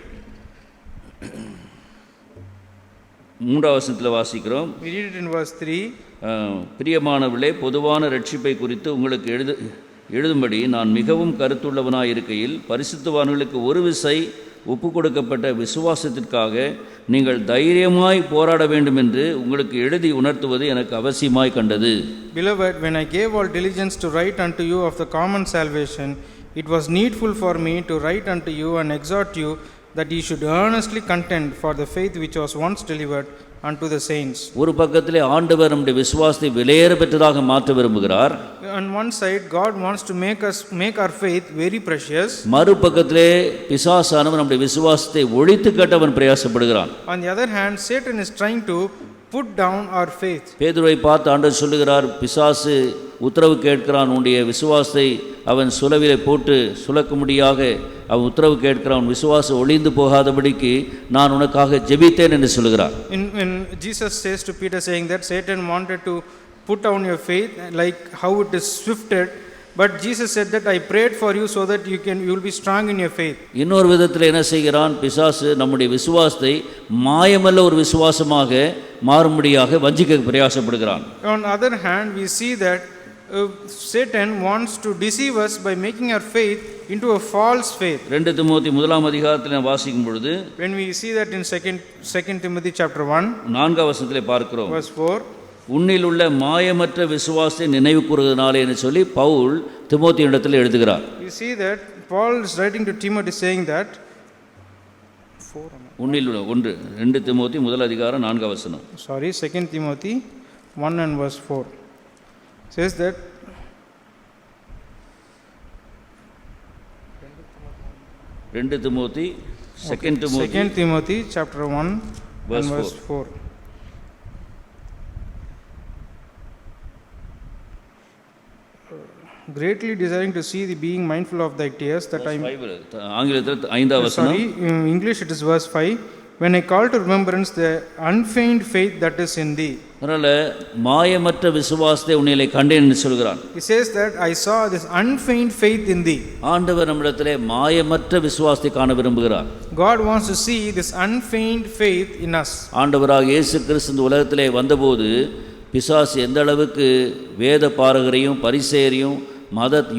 3வது வசனத்தில் வாசிக்கிறோம். We read it in verse 3. பிரியமானவர்களே, பொதுவான ரட்சிப்பை குறித்து உங்களுக்கு எழுதும்படி நான் மிகவும் கருத்துள்ளவனாய் இருக்கையில் பரிசுத்தவான்களுக்கு ஒரு விசை ஒப்பு கொடுக்கப்பட்ட விசுவாசத்திற்காக நீங்கள் தைரியமாய் போராட வேண்டும் என்று உங்களுக்கு எழுதி உணர்த்துவது எனக்கு அவசியமாய் கண்டது. Beloved, when I gave all diligence to write unto you of the common salvation, it was needful for me to write unto you and exhort you that ye should earnestly contend for the faith which was once delivered unto the saints. ஒரு பக்கத்திலே ஆண்டவர் நம்முடைய விசுவாசத்தை விலையேற பெற்றதாக மாற்ற விரும்புகிறார். On one side God wants to make our faith very precious. மறுபக்கத்திலே பிசாசானவன் நம்முடைய விசுவாசத்தை ஒழித்து கட்டவன் பிரயாசப்படுகிறான். On the other hand, Satan is trying to put down our faith. பேதுருவை பார்த்து ஆண்டவர் சொல்லுகிறார், பிசாசு உத்தரவு கேட்கிறான், உன்னுடைய விசுவாசத்தை அவன் சுலவிலே போட்டு சுலக்கும்படியாக அவன் உத்தரவு கேட்கிறான், உன் விசுவாசம் ஒளிந்து போகாதபடிக்கு நான் உனக்காக ஜெபித்தேன் என்று சொல்லுகிறார். When Jesus says to Peter saying that Satan wanted to put down your faith like how it is swifted, but Jesus said that I prayed for you so that you will be strong in your faith. இன்னொரு விதத்தில் என்ன செய்கிறான் பிசாசு, நம்முடைய விசுவாசத்தை மாயமல்ல ஒரு விசுவாசமாக மாறும்படியாக வஞ்சிக்க பிரயாசப்படுகிறான். On the other hand, we see that Satan wants to deceive us by making our faith into a false faith. 2 Timothy 1ஆம் அதிகாரத்தில் வாசிக்கும் பொழுது, when we see that in 2 Timothy chapter 1 4ஆம் வசனத்திலே பார்க்கிறோம், verse 4, உன்னில் உள்ள மாயமற்ற விசுவாசத்தை நினைவு கூறுவதனாலே என்று சொல்லி பவுல் தீமோத்தேயுவிடத்தில் எழுதுகிறார். we see that Paul is writing to Timothy saying that உன்னில் உள்ள 2 தீமோத்தி 1 அதிகாரம் 4ஆம் வசனம், 2 Timothy 1 and verse 4 says that 2 Timothy chapter 1 and verse 4. Greatly desiring to see thee being mindful of thy tears that I ஆங்கிலத்தில் 5ஆம் வசனம், in English it is verse 5, when I call to remembrance the unfeigned faith that is in thee. அதனால மாயமற்ற விசுவாசத்தை உன்னிலே கண்டேன் என்று சொல்கிறான். He says that I saw this unfeigned faith in thee. ஆண்டவர் நம்மிடத்திலே மாயமற்ற விசுவாசத்தை காண விரும்புகிறார். God wants to see this unfeigned faith in us. ஆண்டவராக இயேசு கிறிஸ்து இந்த உலகத்திலே வந்தபோது பிசாசு எந்த அளவுக்கு வேத பாரகரையும் பரிசேயரையும்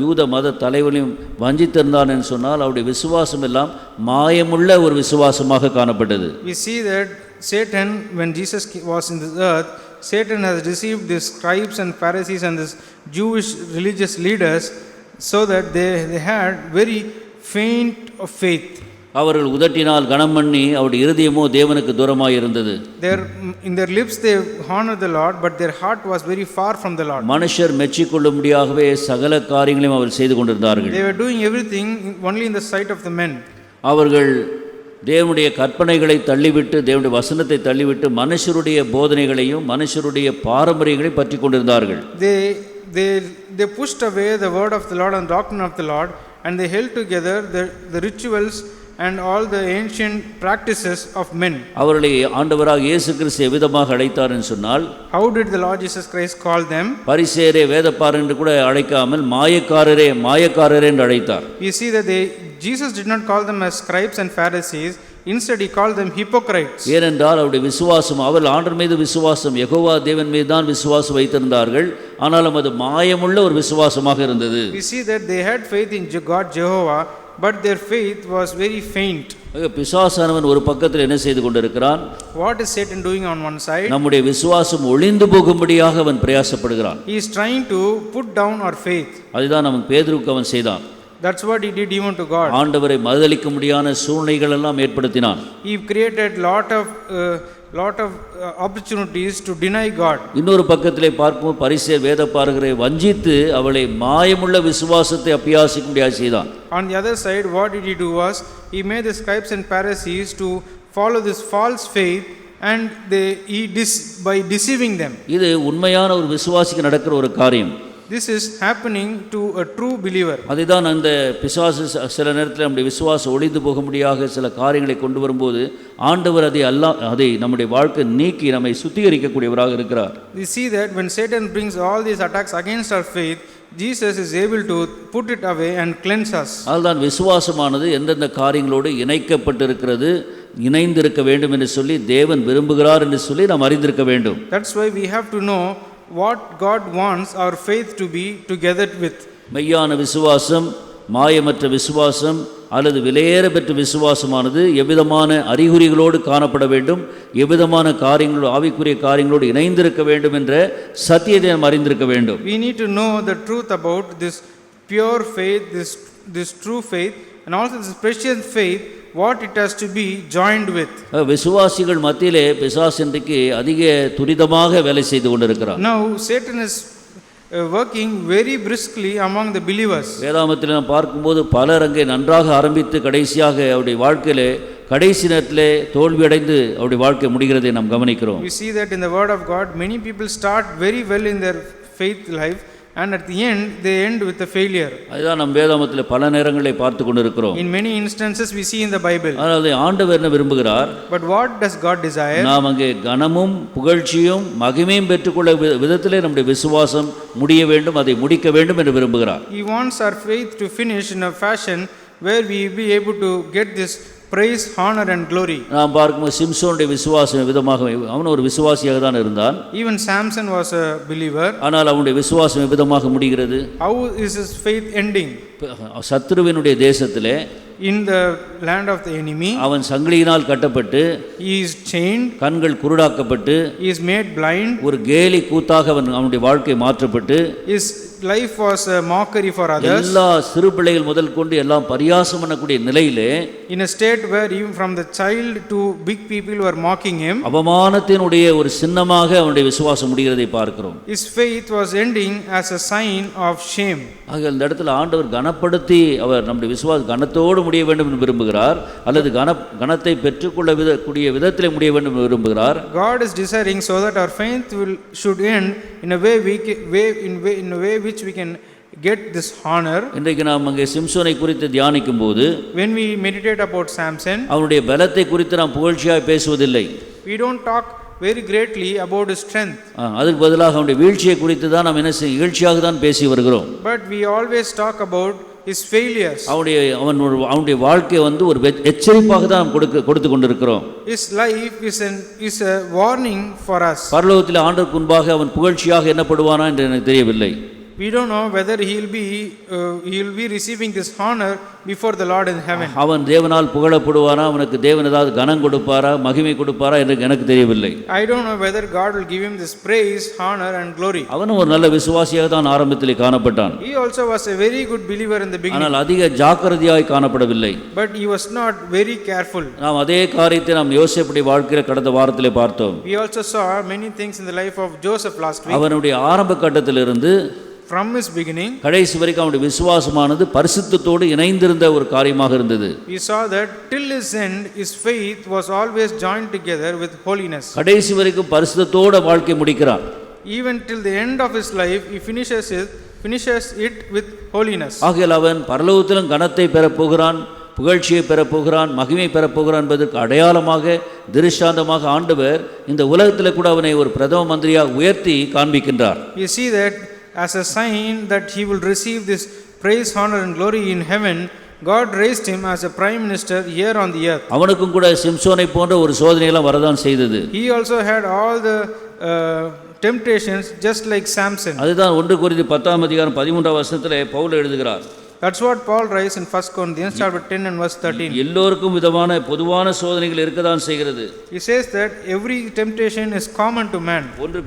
யூத மத தலைவனையும் வஞ்சித்திருந்தான் என்று சொன்னால் அவருடைய விசுவாசம் எல்லாம் மாயமுள்ள ஒரு விசுவாசமாக காணப்பட்டது. We see that Satan, when Jesus was in this earth, Satan has deceived these scribes and Pharisees and these Jewish religious leaders so that they had very faint of faith. அவர்கள் உதட்டினால் கனம் பண்ணி அவருடைய இருதயமோ தேவனுக்கு தூரமாய் இருந்தது. In their lips they honored the Lord, but their heart was very far from the Lord. மனுஷர் மெச்சிக்கொள்ளும்படியாகவே சகல காரியங்களையும் அவர் செய்து கொண்டிருந்தார்கள். They were doing everything only in the sight of the men. அவர்கள் தேவனுடைய கற்பனைகளை தள்ளிவிட்டு தேவனுடைய வசனத்தை தள்ளிவிட்டு மனுஷருடைய போதனைகளையும் மனுஷருடைய பாரம்பரியங்களையும் பற்றி கொண்டிருந்தார்கள். They pushed away the word of the Lord and doctrine of the Lord, and they held together the rituals and all the ancient practices of men. அவர்களை ஆண்டவராக இயேசு கிறிஸ்து எவ்விதமாக அழைத்தார் என்று சொன்னால், how did the Lord Jesus Christ call them? பரிசேயரே வேதப்பாரர் என்று கூட அழைக்காமல் மாயக்காரரே என்று அழைத்தார். We see that Jesus did not call them as scribes and Pharisees, instead he called them hypocrites. ஏனென்றால் அவருடைய விசுவாசம், அவர்கள் ஆண்டவர் மீது விசுவாசம், யெகோவா தேவன் மீது தான் விசுவாசம் வைத்திருந்தார்கள், ஆனாலும் அது மாயமுள்ள ஒரு விசுவாசமாக இருந்தது. We see that they had faith in God Jehovah, but their faith was very faint. பிசாசானவன் ஒரு பக்கத்தில் என்ன செய்து கொண்டிருக்கிறான்? What is Satan doing on one side? நம்முடைய விசுவாசம் ஒளிந்து போகும்படியாக அவன் பிரயாசப்படுகிறான். He is trying to put down our faith. அதுதான் அவன் பேதுருக்கு அவன் செய்தான். That's what he did even to God. ஆண்டவரை மறுதலிக்க முடியாத சூழ்நிலைகள் எல்லாம் ஏற்படுத்தினான். He created lot of opportunities to deny God. இன்னொரு பக்கத்திலே பார்க்கும்போது பரிசேயர் வேதபாரகரை வஞ்சித்து அவளை மாயமுள்ள விசுவாசத்தை அபியாசிக்கும்படியாக செய்தான். On the other side, what did he do was he made the scribes and Pharisees to follow this false faith and by deceiving them. இது உண்மையான ஒரு விசுவாசிக்கு நடக்கிற ஒரு காரியம். This is happening to a true believer. அதுதான் அந்த பிசாசு சில நேரத்தில் நம்முடைய விசுவாசம் ஒளிந்து போக முடியாத சில காரியங்களை கொண்டு வரும்போது ஆண்டவர் அதை நம்முடைய வாழ்க்கை நீக்கி நம்மை சுத்திகரிக்கக்கூடியவராக இருக்கிறார். We see that when Satan brings all these attacks against our faith, Jesus is able to put it away and cleanse us. அதுதான் விசுவாசமானது எந்தெந்த காரியங்களோடு இணைக்கப்பட்டிருக்கிறது, இணைந்திருக்க வேண்டும் என்று சொல்லி தேவன் விரும்புகிறார் என்று சொல்லி நாம் அறிந்திருக்க வேண்டும். That's why we have to know what God wants our faith to be together with. மெய்யான விசுவாசம், மாயமற்ற விசுவாசம் அல்லது விலையேற பெற்ற விசுவாசமானது எவ்விதமான அறிகுறிகளோடு காணப்பட வேண்டும், எவ்விதமான காரியங்களோடு ஆவிக்குரிய காரியங்களோடு இணைந்திருக்க வேண்டும் என்ற சத்தியத்தை நாம் அறிந்திருக்க வேண்டும். We need to know the truth about this pure faith, this true faith, and also this precious faith, what it has to be joined with. விசுவாசிகள் மத்தியிலே பிசாசு இன்றைக்கு அதிக துரிதமாக வேலை செய்து கொண்டிருக்கிறார். Now Satan is working very briskly among the believers. வேதாகமத்தில் நாம் பார்க்கும்போது பலர் அங்கே நன்றாக ஆரம்பித்து கடைசியாக அவருடைய வாழ்க்கையிலே கடைசி நேரத்திலே தோல்வியடைந்து அவருடைய வாழ்க்கை முடிகிறதை நாம் கவனிக்கிறோம். We see that in the word of God many people start very well in their faith life, and at the end they end with a failure. அதுதான் நாம் வேதாகமத்தில் பல நேரங்களில் பார்த்து கொண்டிருக்கிறோம். In many instances we see in the Bible. அதனால ஆண்டவர் என்ன விரும்புகிறார்? But what does God desire? நாம் அங்கே கனமும் புகழ்ச்சியும் மகிமையும் பெற்றுக்கொள்ள விதத்திலே நம்முடைய விசுவாசம் முடிய வேண்டும், அதை முடிக்க வேண்டும் என்று விரும்புகிறார். He wants our faith to finish in a fashion where we be able to get this praise, honor and glory. நாம் பார்க்கும்போது சிம்சோனுடைய விசுவாசம் விதமாக, அவன் ஒரு விசுவாசியாக தான் இருந்தான். Even Samson was a believer. ஆனால் அவனுடைய விசுவாசம் விதமாக முடிகிறது. How is his faith ending? சத்துருவினுடைய தேசத்திலே, in the land of the enemy, அவன் சங்கிலியினால் கட்டப்பட்டு, he is chained, கண்கள் குருடாக்கப்பட்டு, he is made blind, ஒரு கேலி கூத்தாக அவனுடைய வாழ்க்கை மாற்றப்பட்டு, his life was a mockery for others. எல்லா சிறு பிள்ளைகள் முதல் கொண்டு எல்லாம் பரியாசம் பண்ணக்கூடிய நிலையிலே, in a state where even from the child to big people were mocking him, அவமானத்தினுடைய ஒரு சின்னமாக அவனுடைய விசுவாசம் முடிகிறதை பார்க்கிறோம். his faith was ending as a sign of shame. ஆக இந்த இடத்துல ஆண்டவர் கனப்படுத்தி அவர் நம்முடைய விசுவாசம் கனத்தோடு முடிய வேண்டும் என்று விரும்புகிறார், அல்லது கனத்தை பெற்றுக்கொள்ள கூடிய விதத்திலே முடிய வேண்டும் என்று விரும்புகிறார். God is desiring so that our faith should end in a way which we can get this honor. இன்றைக்கு நாம் அங்கே சிம்சோனை குறித்து தியானிக்கும் போது, when we meditate about Samson, அவனுடைய பலத்தை குறித்து நாம் புகழ்ச்சியாய் பேசுவதில்லை. we don't talk very greatly about his strength. அதுக்கு பதிலாக அவனுடைய வீழ்ச்சியை குறித்து தான் நாம் இகழ்ச்சியாக தான் பேசி வருகிறோம். But we always talk about his failures. அவனுடைய வாழ்க்கை ஒரு எச்சரிப்பாக தான் நாம் கொடுத்து கொண்டிருக்கிறோம். His life is a warning for us. பரலோகத்தில் ஆண்டவருக்கு முன்பாக அவன் புகழ்ச்சியாக எண்ணப்படுவானா என்று எனக்கு தெரியவில்லை. We don't know whether he will be receiving this honor before the Lord in heaven. அவன் தேவனால் புகழப்படுவாரா, அவனுக்கு தேவன் ஏதாவது கனம் கொடுப்பாரா, மகிமை கொடுப்பாரா என்று எனக்கு தெரியவில்லை. I don't know whether God will give him this praise, honor and glory. அவனும் ஒரு நல்ல விசுவாசியாக தான் ஆரம்பத்தில் காணப்பட்டான். He also was a very good believer in the beginning. ஆனால் அதிக ஜாக்கிரதையாய் காணப்படவில்லை. But he was not very careful. நாம் அதே காரியத்தை நாம் யோசேப்புடைய வாழ்க்கையில் கடந்த வாரத்திலே பார்த்தோம். We also saw many things in the life of Joseph last week. அவனுடைய ஆரம்ப கட்டத்திலிருந்து from his beginning, கடைசி வரைக்கும் அவனுடைய விசுவாசமானது பரிசுத்தத்தோடு இணைந்திருந்த ஒரு காரியமாக இருந்தது. We saw that till his end his faith was always joined together with holiness. கடைசி வரைக்கும் பரிசுத்தத்தோட வாழ்க்கை முடிக்கிறான். Even till the end of his life he finishes it with holiness. ஆகையால் அவன் பரலோகத்திலும் கனத்தை பெறப் போகிறான், புகழ்ச்சியை பெறப்போகிறான், மகிமை பெறப்போகிறான் என்பதற்கு அடையாளமாக திருஷ்டாந்தமாக ஆண்டவர் இந்த உலகத்தில் கூட அவனை ஒரு பிரதம மந்திரியாக உயர்த்தி காண்பிக்கின்றார். We see that as a sign that he will receive this praise, honor and glory in heaven, God raised him as a prime minister here on the earth. அவனுக்கும் கூட சிம்சோனை போன்ற ஒரு சோதனை எல்லாம் வரதான் செய்தது. He also had all the temptations just like Samson. அதுதான் 1 கொரிந்தியர் 10:13 பவுல் எழுதுகிறார். That's what Paul writes in 1 Corinthians chapter 10 and verse 13. எல்லோருக்கும் விதமான பொதுவான சோதனைகள் இருக்கதான் செய்கிறது. He says that every temptation is common to man. 1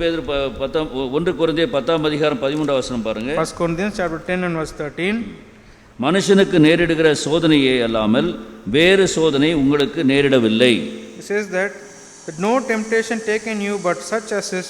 கொரிந்தியர் 10:13 பாருங்க. 1 Corinthians chapter 10 and verse 13. மனுஷனுக்கு நேரிடுகிற சோதனையே அல்லாமல் வேறு சோதனை உங்களுக்கு நேரிடவில்லை. He says that no temptation taken you but such as is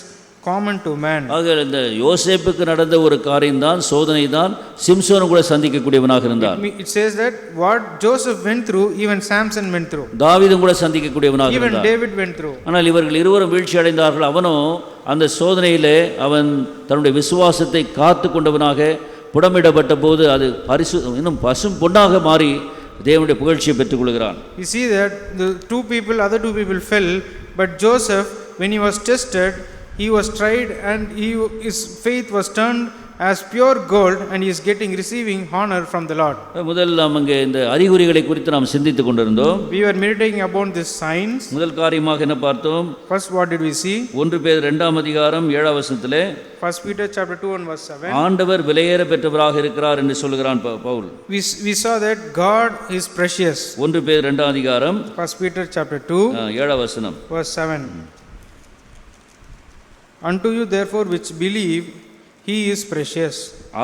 common to man. ஆக இந்த யோசேப்புக்கு நடந்த ஒரு காரியம்தான், சோதனை தான், சிம்சோனும் கூட சந்திக்கக்கூடியவனாக இருந்தான். It says that what Joseph went through, even Samson went through. தாவீதும் கூட சந்திக்கக்கூடியவனாக Even இருந்தான். David went through. ஆனால் இவர்கள் இருவரும் வீழ்ச்சி அடைந்தார்கள். அவனும் அந்த சோதனையிலே அவன் தன்னுடைய விசுவாசத்தை காத்து கொண்டவனாக புடமிடப்பட்ட போது அது இன்னும் பசும் பொன்னாக மாறி தேவனுடைய புகழ்ச்சியை பெற்றுக் கொள்கிறான். You see that the other two people fell, but Joseph, when he was tested, he was tried, and his faith was turned as pure gold, and he is receiving honor from the Lord. முதல் நாம் அங்கே இந்த அறிகுறிகளை குறித்து நாம் சிந்தித்துக் கொண்டிருந்தோம். We were meditating about these signs. முதல் காரியமாக என்ன பார்த்தோம்? First, what did we see? 1 பேதுரு 2 அதிகாரம் 7 வசனத்திலே 1 Peter chapter 2 and verse 7. ஆண்டவர் விலையேற பெற்றவராக இருக்கிறார் என்று சொல்கிறான் Pavul. We saw that God is precious. 1 பேதுரு 2 அதிகாரம் 1 Peter chapter 2 7 வசனம் verse 7. Unto you therefore which believe, he is precious.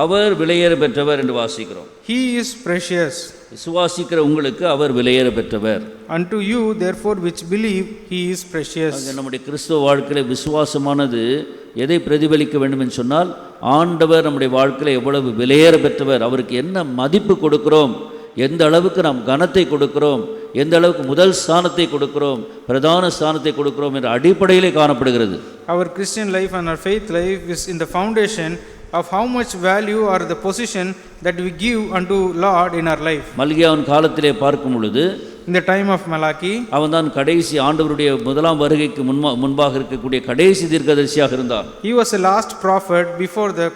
அவர் விலையேற பெற்றவர் என்று வாசிக்கிறோம். He is precious. விசுவாசிக்கிற உங்களுக்கு அவர் விலையேற பெற்றவர். Unto you therefore which believe, he is precious. நம்முடைய கிறிஸ்துவ வாழ்க்கையில விசுவாசமானது எதை பிரதிபலிக்க வேண்டும் என்று சொன்னால், ஆண்டவர் நம்முடைய வாழ்க்கையில எவ்வளவு விலையேற பெற்றவர், அவருக்கு என்ன மதிப்பு கொடுக்கிறோம், எந்த அளவுக்கு நாம் கனத்தை கொடுக்கிறோம், எந்த அளவுக்கு முதல் ஸ்தானத்தை கொடுக்கிறோம், பிரதான ஸ்தானத்தை கொடுக்கிறோம் என்ற அடிப்படையிலே காணப்படுகிறது. Our Christian life and our faith life is in the foundation of how much value or the position that we give unto Lord in our life. மல்கியாவின் காலத்திலே பார்க்கும் பொழுது, in the time of Malachi, அவன் தான் கடைசி ஆண்டவருடைய முதலாம் வருகைக்கு முன்பாக இருக்கக்கூடிய கடைசி தீர்க்கதரிசியாக இருந்தான். He was the last prophet before the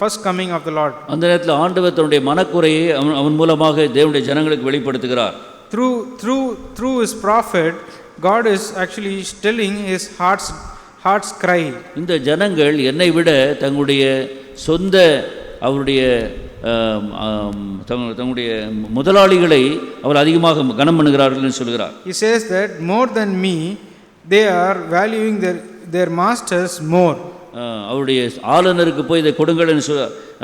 first coming of the Lord. அந்த நேரத்தில் ஆண்டவர் தன்னுடைய மனக்குறையை அவன் மூலமாக தேவனுடைய ஜனங்களுக்கு வெளிப்படுத்துகிறார். Through his prophet, God is actually telling his heart's cry. இந்த ஜனங்கள் என்னை விட தங்களுடைய சொந்த அவருடைய தங்களுடைய முதலாளிகளை அவர் அதிகமாக கனம் பண்ணுகிறார்கள் என்று சொல்கிறார். He says that more than me, they are valuing their masters more. அவருடைய ஆளுநருக்கு போய் இதை கொடுங்கள் என்று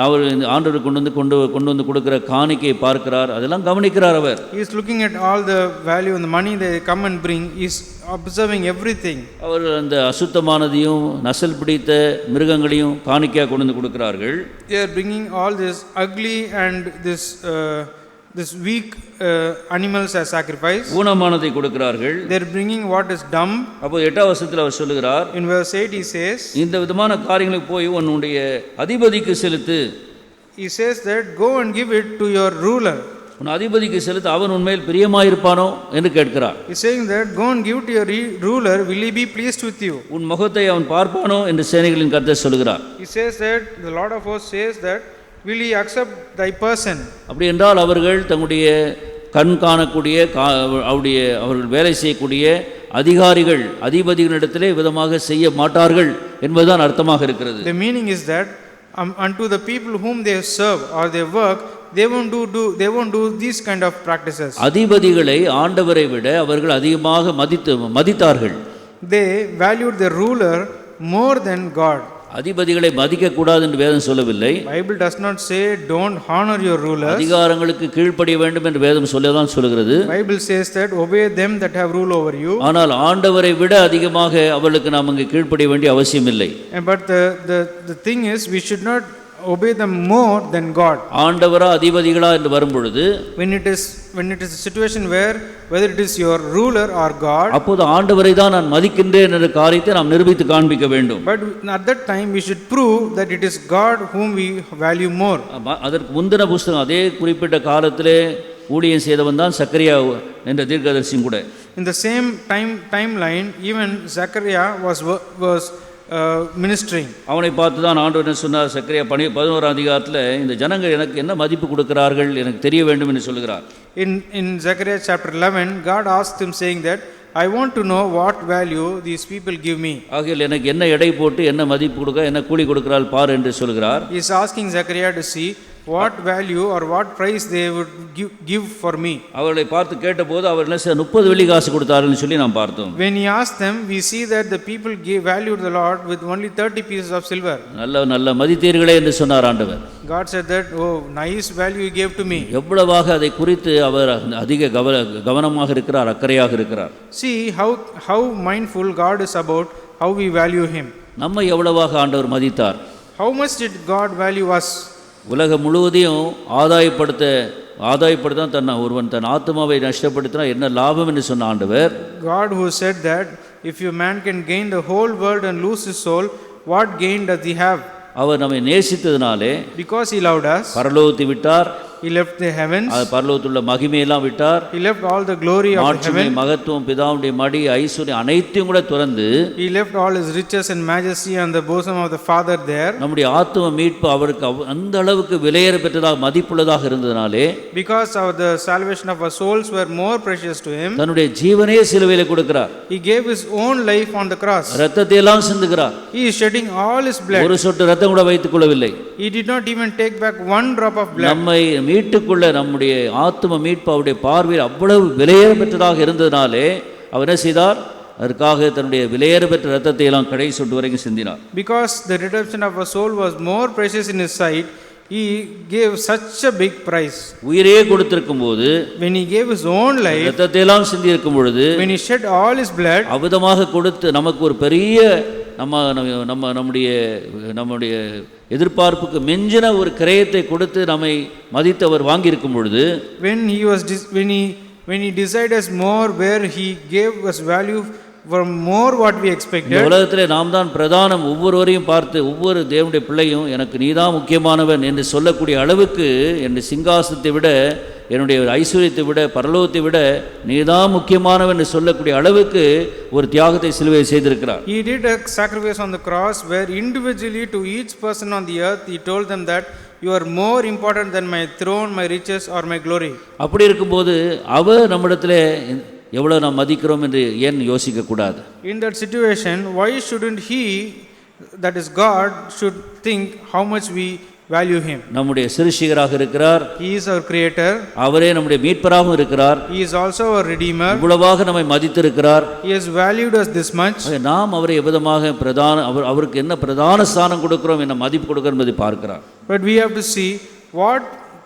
அவர் ஆண்டவர் கொண்டு வந்து கொடுக்கிற காணிக்கையை பார்க்கிறார், அதெல்லாம் கவனிக்கிறார். அவர் he is looking at all the value and the money they come and bring, is observing everything. அவர் அந்த அசுத்தமானதையும் நசல் பிடித்த மிருகங்களையும் காணிக்கையாக கொண்டு வந்து கொடுக்கிறார்கள். They are bringing all this ugly and this weak animals as sacrifice. ஊனமானதை கொடுக்கிறார்கள். They are bringing what is dumb. அப்போ 8ஆம் வசனத்தில் அவர் சொல்லுகிறார், in verse 8 he says, இந்த விதமான காரியங்களுக்கு போய் உன்னுடைய அதிபதிக்கு செலுத்து. He says that go and give it to your ruler. உன் அதிபதிக்கு செலுத்த அவன் உண்மையில் பிரியமாயிருப்பானோ என்று கேட்கிறார். He is saying that go and give to your ruler, will he be pleased with you? உன் முகத்தை அவன் பார்ப்பானோ என்று சேனைகளின் கர்த்தர் சொல்கிறார். He says that the Lord of hosts says that will he accept thy person? அப்படி என்றால் அவர்கள் தங்களுடைய கண் காணக்கூடிய அவர்கள் வேலை செய்யக்கூடிய அதிகாரிகள் அதிபதிகளிடத்திலே விதமாக செய்ய மாட்டார்கள் என்பதுதான் அர்த்தமாக இருக்கிறது. The meaning is that unto the people whom they serve or they work, they won't do these kind of practices. அதிபதிகளை ஆண்டவரை விட அவர்கள் அதிகமாக மதித்தார்கள். They valued the ruler more than God. அதிபதிகளை மதிக்க கூடாது என்று வேதம் சொல்லவில்லை. Bible does not say don't honor your rulers. அதிகாரங்களுக்கு கீழ்ப்படிய வேண்டும் என்று வேதம் சொல்லதான் சொல்கிறது. Bible says that obey them that have rule over you. ஆனால் ஆண்டவரை விட அதிகமாக அவர்களுக்கு நாம் அங்கே கீழ்ப்படிய வேண்டிய அவசியம் இல்லை. But the thing is, we should not obey them more than God. ஆண்டவரா அதிபதிகளா என்று வரும்பொழுது, when it is a situation whether it is your ruler or God, அப்போது ஆண்டவரை தான் நான் மதிக்கின்றேன் என்ற காரியத்தை நாம் நிரூபித்து காண்பிக்க வேண்டும். But at that time we should prove that it is God whom we value more. அதற்கு முந்தின புத்தகம் அதே குறிப்பிட்ட காலத்திலே ஊழியம் செய்தவன் தான் சக்கரியா என்ற தீர்க்கதரிசியும் கூட. In the same timeline, even Zechariah was ministering. அவனை பார்த்து தான் ஆண்டவர் என்ன சொன்னார், சக்கரியா 11ஆம் அதிகாரத்தில் இந்த ஜனங்கள் எனக்கு என்ன மதிப்பு கொடுக்கிறார்கள் எனக்கு தெரிய வேண்டும் என்று சொல்கிறார். In Zechariah chapter 11, God asked him saying that I want to know what value these people give me. ஆகையால் எனக்கு என்ன எடை போட்டு என்ன மதிப்பு கொடுக்க என்ன கூலி கொடுக்கிறாள் பார் என்று சொல்கிறார். He is asking Zechariah to see what value or what price they would give for me. அவர்களை பார்த்து கேட்டபோது அவர் என்ன 30 வெள்ளி காசு கொடுத்தாருன்னு சொல்லி நாம் பார்த்தோம். When he asked them, we see that the people valued the Lord with only 30 pieces of silver. நல்ல மதித்தீர்களே என்று சொன்னார் ஆண்டவர். God said that, oh, nice value you gave to me. எவ்வளவாக அதை குறித்து அவர் அதிக கவனமாக இருக்கிறார், அக்கறையாக இருக்கிறார். See how mindful God is about how we value him. நம்ம எவ்வளவாக ஆண்டவர் மதித்தார்? How much did God value us? உலகம் முழுவதையும் ஆதாயப்படுத்த ஒருவன் தன் ஆத்மாவை நஷ்டப்படுத்தினா என்ன லாபம் என்று சொன்ன ஆண்டவர், God who said that if you man can gain the whole world and lose his soul, what gain does he have? அவர் நம்மை நேசித்ததினாலே Because he loved us, பரலோகத்தை விட்டார், he left the heavens, பரலோகத்துள்ள மகிமையெல்லாம் விட்டார், he left all the glory of the மாட்சிமை, heaven, மகத்துவம், பிதாவுடைய மடி, ஐஸ்வர்யம் அனைத்தையும் கூட துறந்து he left all his riches and majesty on the bosom of the Father there. நம்முடைய ஆத்ம மீட்பு அவருக்கு அந்த அளவுக்கு விலையேற பெற்றதாக மதிப்புள்ளதாக இருந்ததினாலே, Because of the salvation of our souls were more precious to him, தன்னுடைய ஜீவனே சிலுவையிலே கொடுக்கிறார், he gave his own life on the cross. இரத்தத்தை எல்லாம் சிந்துகிறார், He is shedding all his blood. ஒரு சொட்டு ரத்தம் கூட வைத்துக் கொள்ளவில்லை. He did not even take back one drop of blood. நம்மை மீட்டுக்குள்ள நம்முடைய ஆத்ம மீட்பு அவருடைய பார்வையில் அவ்வளவு விலையேற பெற்றதாக இருந்ததினாலே அவர் என்ன செய்தார்? அதற்காக தன்னுடைய விலையேற பெற்ற ரத்தத்தை எல்லாம் கடை சொட்டு வரைக்கும் சிந்தினார். Because the redemption of our soul was more precious in his sight, he gave such a big price. உயிரே கொடுத்திருக்கும் போது, When he gave his own life, ரத்தத்தை எல்லாம் சிந்தி இருக்கும் பொழுது, when he shed all his blood, அவிதமாக கொடுத்து நமக்கு ஒரு பெரிய நம்முடைய எதிர்பார்ப்புக்கு மெஞ்சின ஒரு கிரயத்தை கொடுத்து நம்மை மதித்தவர் வாங்கியிருக்கும் பொழுது, when he desired us more, where he gave us value for more what we expected. இந்த உலகத்திலே நாம் தான் பிரதானம். ஒவ்வொருவரையும் பார்த்து ஒவ்வொரு தேவனுடைய பிள்ளையும் எனக்கு நீதான் முக்கியமானவன் என்று சொல்லக்கூடிய அளவுக்கு என்னுடைய சிங்காசனத்தை விட, என்னுடைய ஐஸ்வர்யத்தை விட, பரலோகத்தை விட நீதான் முக்கியமானவன் என்று சொல்லக்கூடிய அளவுக்கு ஒரு தியாகத்தை சிலுவை செய்திருக்கிறார். He did a sacrifice on the cross where individually to each person on the earth he told them that you are more important than my throne, my riches or my glory. அப்படி இருக்கும்போது அவர் நம்மிடத்திலே எவ்வளவு நாம் மதிக்கிறோம் என்று ஏன் யோசிக்க கூடாது? In that situation, why shouldn't he, that is God, should think how much we value him? நம்முடைய சிருஷ்டிகராக இருக்கிறார், He is our creator, அவரே நம்முடைய மீட்பராகவும் இருக்கிறார், he is also our redeemer, இவ்வளவாக நம்மை மதித்திருக்கிறார். he has valued us this much. நாம் அவரை எவ்விதமாக அவருக்கு என்ன பிரதான ஸ்தானம் கொடுக்கிறோம், என்ன மதிப்பு கொடுக்கிறோம் என்பதை பார்க்கிறார். But we have to see what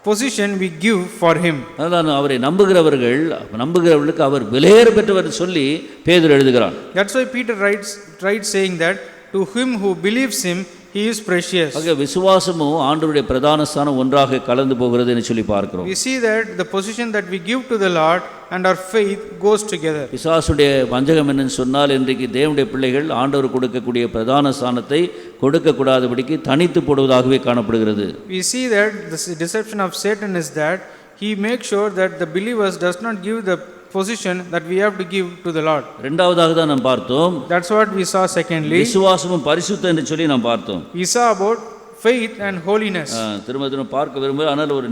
position we give for him. அதான் அவரை நம்புகிறவர்களுக்கு அவர் விலையேற பெற்றவர் சொல்லி பேதுரு எழுதுகிறான். That's why Peter writes saying that to him who believes him he is precious. விசுவாசமும் ஆண்டவருடைய பிரதான ஸ்தானம் ஒன்றாக கலந்து போகிறது என்று சொல்லி பார்க்கிறோம். We see that the position that we give to the Lord and our faith goes together. பிசாசுடைய வஞ்சகம் என்னன்னு சொன்னால், இன்றைக்கு தேவனுடைய பிள்ளைகள் ஆண்டவர் கொடுக்கக்கூடிய பிரதான ஸ்தானத்தை கொடுக்க கூடாதபடிக்கு தனித்து போடுவதாகவே காணப்படுகிறது. We see that the deception of Satan is that he makes sure that the believers does not give the position that we have to give to the Lord. இரண்டாவதாக தான் நாம் பார்த்தோம். That's what we saw. Secondly, விசுவாசமும் பரிசுத்தம் என்று சொல்லி நாம் பார்த்தோம். we saw about faith and holiness. திரும்ப பார்க்க விரும்புகிறேன், ஆனால் ஒரு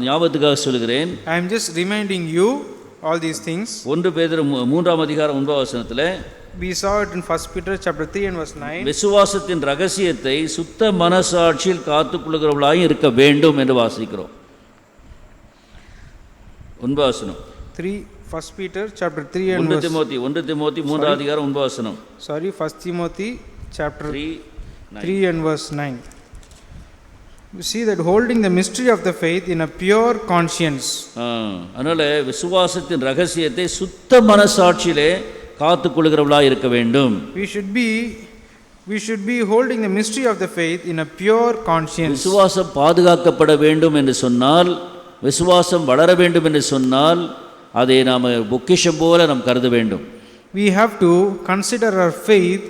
ஞாபகத்துக்காக சொல்கிறேன். I am just reminding you all these things. 1 பேதுரு 3ஆம் அதிகாரம் 9ஆம் வசனத்திலே we saw it in 1 Peter chapter 3 and verse 9. விசுவாசத்தின் ரகசியத்தை சுத்த மனசாட்சியில் காத்துக்கொள்கிறவர்களாய் இருக்க வேண்டும் என்று வாசிக்கிறோம். 9ஆம் வசனம். 1 Peter chapter 3 and 1 Timothy 3ஆம் அதிகாரம் 9ஆம் வசனம். 1 Timothy chapter 3 and verse 9. We see that holding the mystery of the faith in a pure conscience. அதனால விசுவாசத்தின் ரகசியத்தை சுத்த மனசாட்சியிலே காத்துக்கொள்கிறவர்களாய் இருக்க வேண்டும். We should be holding the mystery of the faith in a pure conscience. விசுவாசம் பாதுகாக்கப்பட வேண்டும் என்று சொன்னால், விசுவாசம் வளர வேண்டும் என்று சொன்னால், அதை நாம் பொக்கிஷம் போல நாம் கருத வேண்டும். We have to consider our faith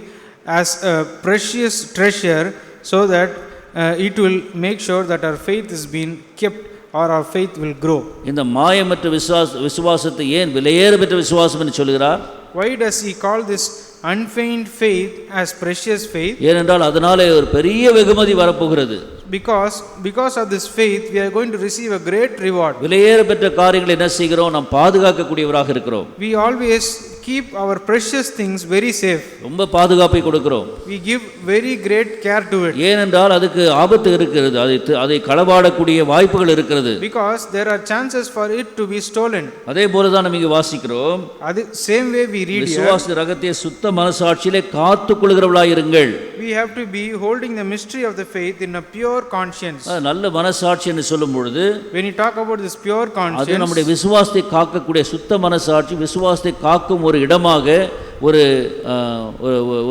as a precious treasure so that it will make sure that our faith is being kept or our faith will grow. இந்த மாயமற்ற விசுவாசத்தை ஏன் விலையேற பெற்ற விசுவாசம் என்று சொல்கிறார்? Why does he call this unfeigned faith as precious faith? ஏனென்றால் அதனாலே ஒரு பெரிய வெகுமதி வரப்போகிறது. Because of this faith we are going to receive a great reward. விலையேற பெற்ற காரியங்களை என்ன செய்கிறோம்? நாம் பாதுகாக்கக்கூடியவராக இருக்கிறோம். We always keep our precious things very safe. ரொம்ப பாதுகாப்பை கொடுக்கிறோம். We give very great care to it. ஏனென்றால் அதுக்கு ஆபத்து இருக்கிறது, அதை களவாடக்கூடிய வாய்ப்புகள் இருக்கிறது. Because there are chances for it to be stolen. அதே போல தான் நாம் இங்கே வாசிக்கிறோம். Same way we read here. விசுவாச ரகசியத்தை சுத்த மனசாட்சியிலே காத்துக்கொள்கிறவர்களாய் இருங்கள். We have to be holding the mystery of the faith in a pure conscience. நல்ல மனசாட்சி என்று சொல்லும் பொழுது, when you talk about this pure conscience, அது நம்முடைய விசுவாசத்தை காக்கக்கூடிய சுத்த மனசாட்சி, விசுவாசத்தை காக்கும் ஒரு இடமாக ஒரு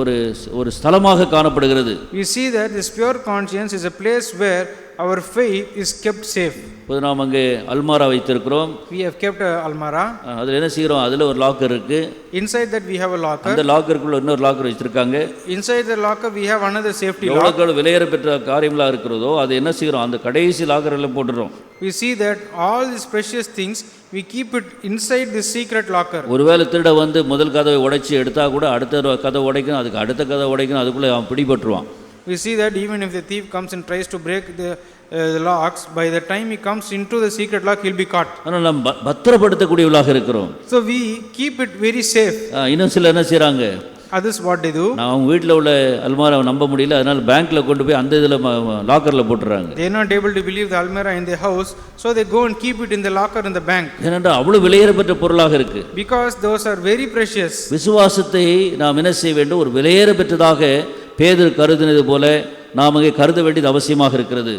ஒரு ஒரு ஸ்தலமாக காணப்படுகிறது. We see that this pure conscience is a place where our faith is kept safe. இப்போது நாம் அங்கே அல்மாரா வைத்திருக்கிறோம். We have kept a almara. அதில் என்ன செய்கிறோம், அதில் ஒரு லாக்கர் இருக்குது. Inside that we have a locker. அந்த லாக்கருக்குள்ள இன்னொரு லாக்கர் வச்சுருக்காங்க. Inside the locker we have another safety lock. எவ்வளோ விலையேற பெற்ற காரியங்களாக இருக்கிறதோ அது என்ன செய்கிறோம், அந்த கடைசி லாக்கரில் போட்டுறோம். We see that all these precious things we keep it inside this secret locker. ஒருவேளை திருட வந்து முதல் கதவை உடைச்சி எடுத்தா கூட அடுத்த கதவை உடைக்கணும், அதுக்கு அடுத்த கதவை உடைக்கணும், அதுக்குள்ளே அவன் பிடிபட்டுருவான். We see that even if the thief comes and tries to break the locks, by the time he comes into the secret lock he'll be caught. ஆனால் நாம் பத்திரப்படுத்தக்கூடியவர்களாக இருக்கிறோம். So we keep it very safe. இன்னும் சில என்ன செய்கிறாங்க, Others what they do, நான் அவங்க வீட்டில் உள்ள அல்மாராவை நம்ப முடியல, அதனால பேங்க்கில் கொண்டு போய் அந்த இதில் லாக்கரில் போட்டுறாங்க. they are not able to believe the almirah in their house, so they go and keep it in the locker in the bank. ஏனென்றால் அவ்வளோ விலையேற பெற்ற பொருளாக இருக்கு. Because those are very precious. விசுவாசத்தை நாம் என்ன செய்ய வேண்டும், ஒரு விலையேற பெற்றதாக பேதுரு கருதினது போல நாம் அங்கே கருத வேண்டியது அவசியமாக இருக்கிறது.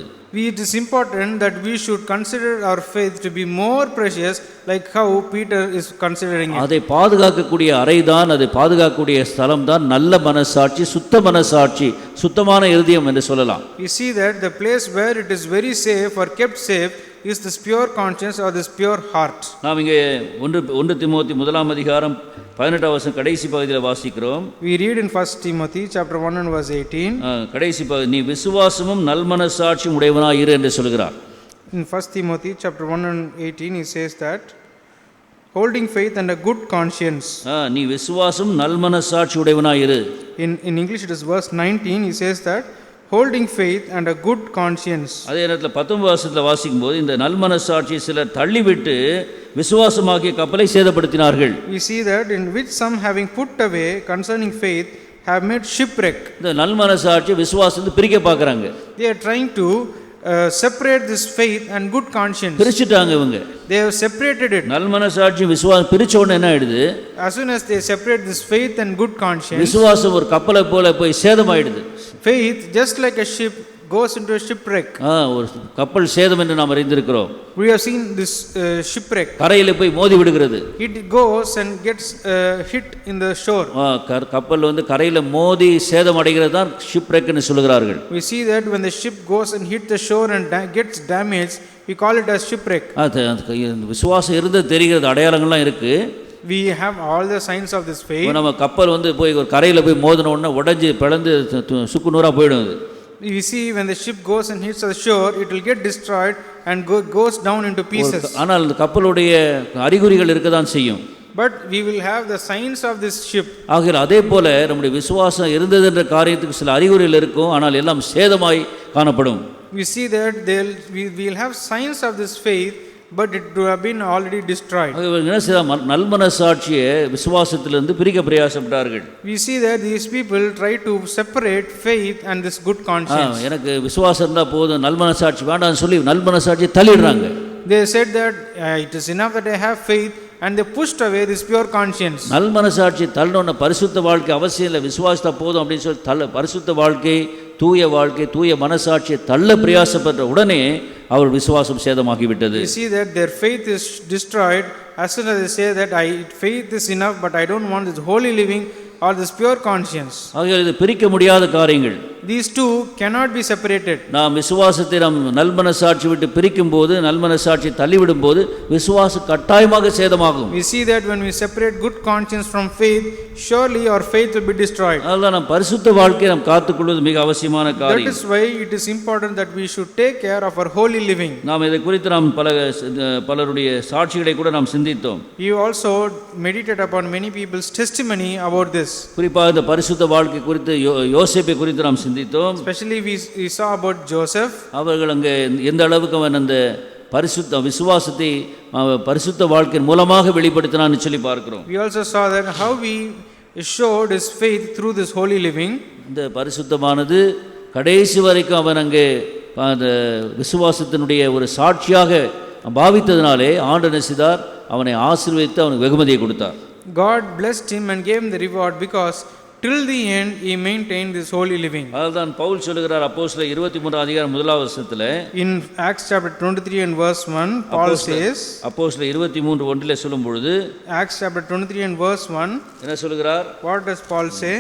It is important that we should consider our faith to be more precious, like how Peter is considering it. அதை பாதுகாக்கக்கூடிய அறைதான், அதை பாதுகாக்கக்கூடிய ஸ்தலம் தான் நல்ல மனசாட்சி, சுத்த மனசாட்சி, சுத்தமான இருதயம் என்று சொல்லலாம். We see that the place where it is very safe or kept safe is this pure conscience or this pure heart. நாம் இங்கே 1 தீமோத்தி 1 18 கடைசி பகுதியில் வாசிக்கிறோம். We read in 1 Timothy chapter 1 and verse 18. கடைசி பகுதி, நீ விசுவாசமும் நல்மனசாட்சியும் உடையவனாய் இரு என்று சொல்கிறார். In 1 Timothy chapter 1 and 18 he says that holding faith and a good conscience. நீ விசுவாசம் நல்மனசாட்சி உடையவனாய் இரு. In English it is verse 19, he says that holding faith and a good conscience. அதே நேரத்தில் 19 வாசிக்கும் போது இந்த நல்மனசாட்சியை சிலர் தள்ளிவிட்டு விசுவாசமாகிய கப்பலை சேதப்படுத்தினார்கள். We see that in which some having put away concerning faith have made shipwreck. இந்த நல்மனசாட்சி விசுவாசத்தை பிரிக்க பார்க்கறாங்க. They are trying to separate this faith and good conscience. பிரிச்சிட்டாங்க இவங்க. They have separated it. நல்மனசாட்சி விசுவாசம் பிரிச்ச உடனே என்ன ஆயிடுது, As soon as they separate this faith and good conscience, விசுவாசம் ஒரு கப்பலை போல போய் சேதமாயிடுது. faith just like a ship goes into a shipwreck. ஒரு கப்பல் சேதம் என்று நாம் அறிந்திருக்கிறோம். We have seen this shipwreck. கரையில போய் மோதி விடுகிறது. It goes and gets hit in the shore. கப்பல் வந்து கரையில மோதி சேதம் அடைகிறது தான் ஷிப்ரெக் என்று சொல்கிறார்கள். We see that when the ship goes and hit the shore and gets damaged, we call it as shipwreck. விசுவாசம் இருந்து தெரிகிறது, அடையாளங்கள்லாம் இருக்கு. We have all the signs of this faith. நம்ம கப்பல் வந்து போய் ஒரு கரையில போய் மோதின உடனே உடைஞ்சு பிளந்து சுக்குநூறா போயிடும். We see when the ship goes and hits the shore, it will get destroyed and goes down into pieces. ஆனால் அந்த கப்பலுடைய அறிகுறிகள் இருக்க தான் செய்யும். But we will have the signs of this ship. ஆகையால் அதே போல நம்முடைய விசுவாசம் இருந்தது என்ற காரியத்துக்கு சில அறிகுறிகள் இருக்கும், ஆனால் எல்லாம் சேதமாய் காணப்படும். We see that we will have signs of this faith, but it would have been already destroyed. என்ன செய்தார், நல்மனசாட்சியை விசுவாசத்திலிருந்து பிரிக்க பிரயாசப்பட்டார்கள். We see that these people try to separate faith and this good conscience. எனக்கு விசுவாசம் இருந்தா போதும், நல்மனசாட்சி வேண்டாம்னு சொல்லி நல்மனசாட்சியை தள்ளிடுறாங்க. They said that it is enough that I have faith, and they pushed away this pure conscience. நல்மனசாட்சி தள்ளணும்னா பரிசுத்த வாழ்க்கை அவசியம் இல்லை, விசுவாசத்தை போதும் அப்படின்னு சொல்லி பரிசுத்த வாழ்க்கை, தூய வாழ்க்கை, தூய மனசாட்சியை தள்ள பிரயாசப்பட்ட உடனே அவர் விசுவாசம் சேதமாகிவிட்டது. You see that their faith is destroyed as soon as they say that faith is enough, but I don't want this holy living or this pure conscience. ஆகையால் இது பிரிக்க முடியாத காரியங்கள். These two cannot be separated. நாம் விசுவாசத்தை நாம் நல்மனசாட்சி விட்டு பிரிக்கும் போது, நல்மனசாட்சி தள்ளிவிடும் போது விசுவாசம் கட்டாயமாக சேதமாகும். We see that when we separate good conscience from faith, surely our faith will be destroyed. அதனால நாம் பரிசுத்த வாழ்க்கையை நாம் காத்துக்கொள்வது மிக அவசியமான காரியம். That is why it is important that we should take care of our holy living. நாம் இதை குறித்து நாம் பலருடைய சாட்சிகளை கூட நாம் சிந்தித்தோம். You also meditate upon many people's testimony about this. குறிப்பாக இந்த பரிசுத்த வாழ்க்கை குறித்து யோசேப்பை குறித்து நாம் சிந்தித்தோம். Especially we saw about Joseph. அவர்கள் அங்கே எந்த அளவுக்கு அவன் அந்த பரிசுத்த விசுவாசத்தை பரிசுத்த வாழ்க்கையின் மூலமாக வெளிப்படுத்தினான்னு சொல்லி பார்க்கிறோம். We also saw that how he showed his faith through this holy living. இந்த பரிசுத்தமானது கடைசி வரைக்கும் அவன் அங்கே அந்த விசுவாசத்தினுடைய ஒரு சாட்சியாக பாவித்ததினாலே ஆண்டவர் செய்தார், அவனை ஆசீர்வதித்து அவனுக்கு வெகுமதியை கொடுத்தார். God blessed him and gave him the reward because till the end he maintained this holy living. அதுதான் பவுல் சொல்லுகிறார் அப்போஸ்தலர் 23 அதிகாரம் 1 வசனத்திலே. In Acts chapter 23 and verse 1, Paul says, அப்போஸ்தலர் 23 1 சொல்லும் பொழுது, Acts chapter 23 and verse 1, என்ன சொல்லுகிறார்? what does Paul say?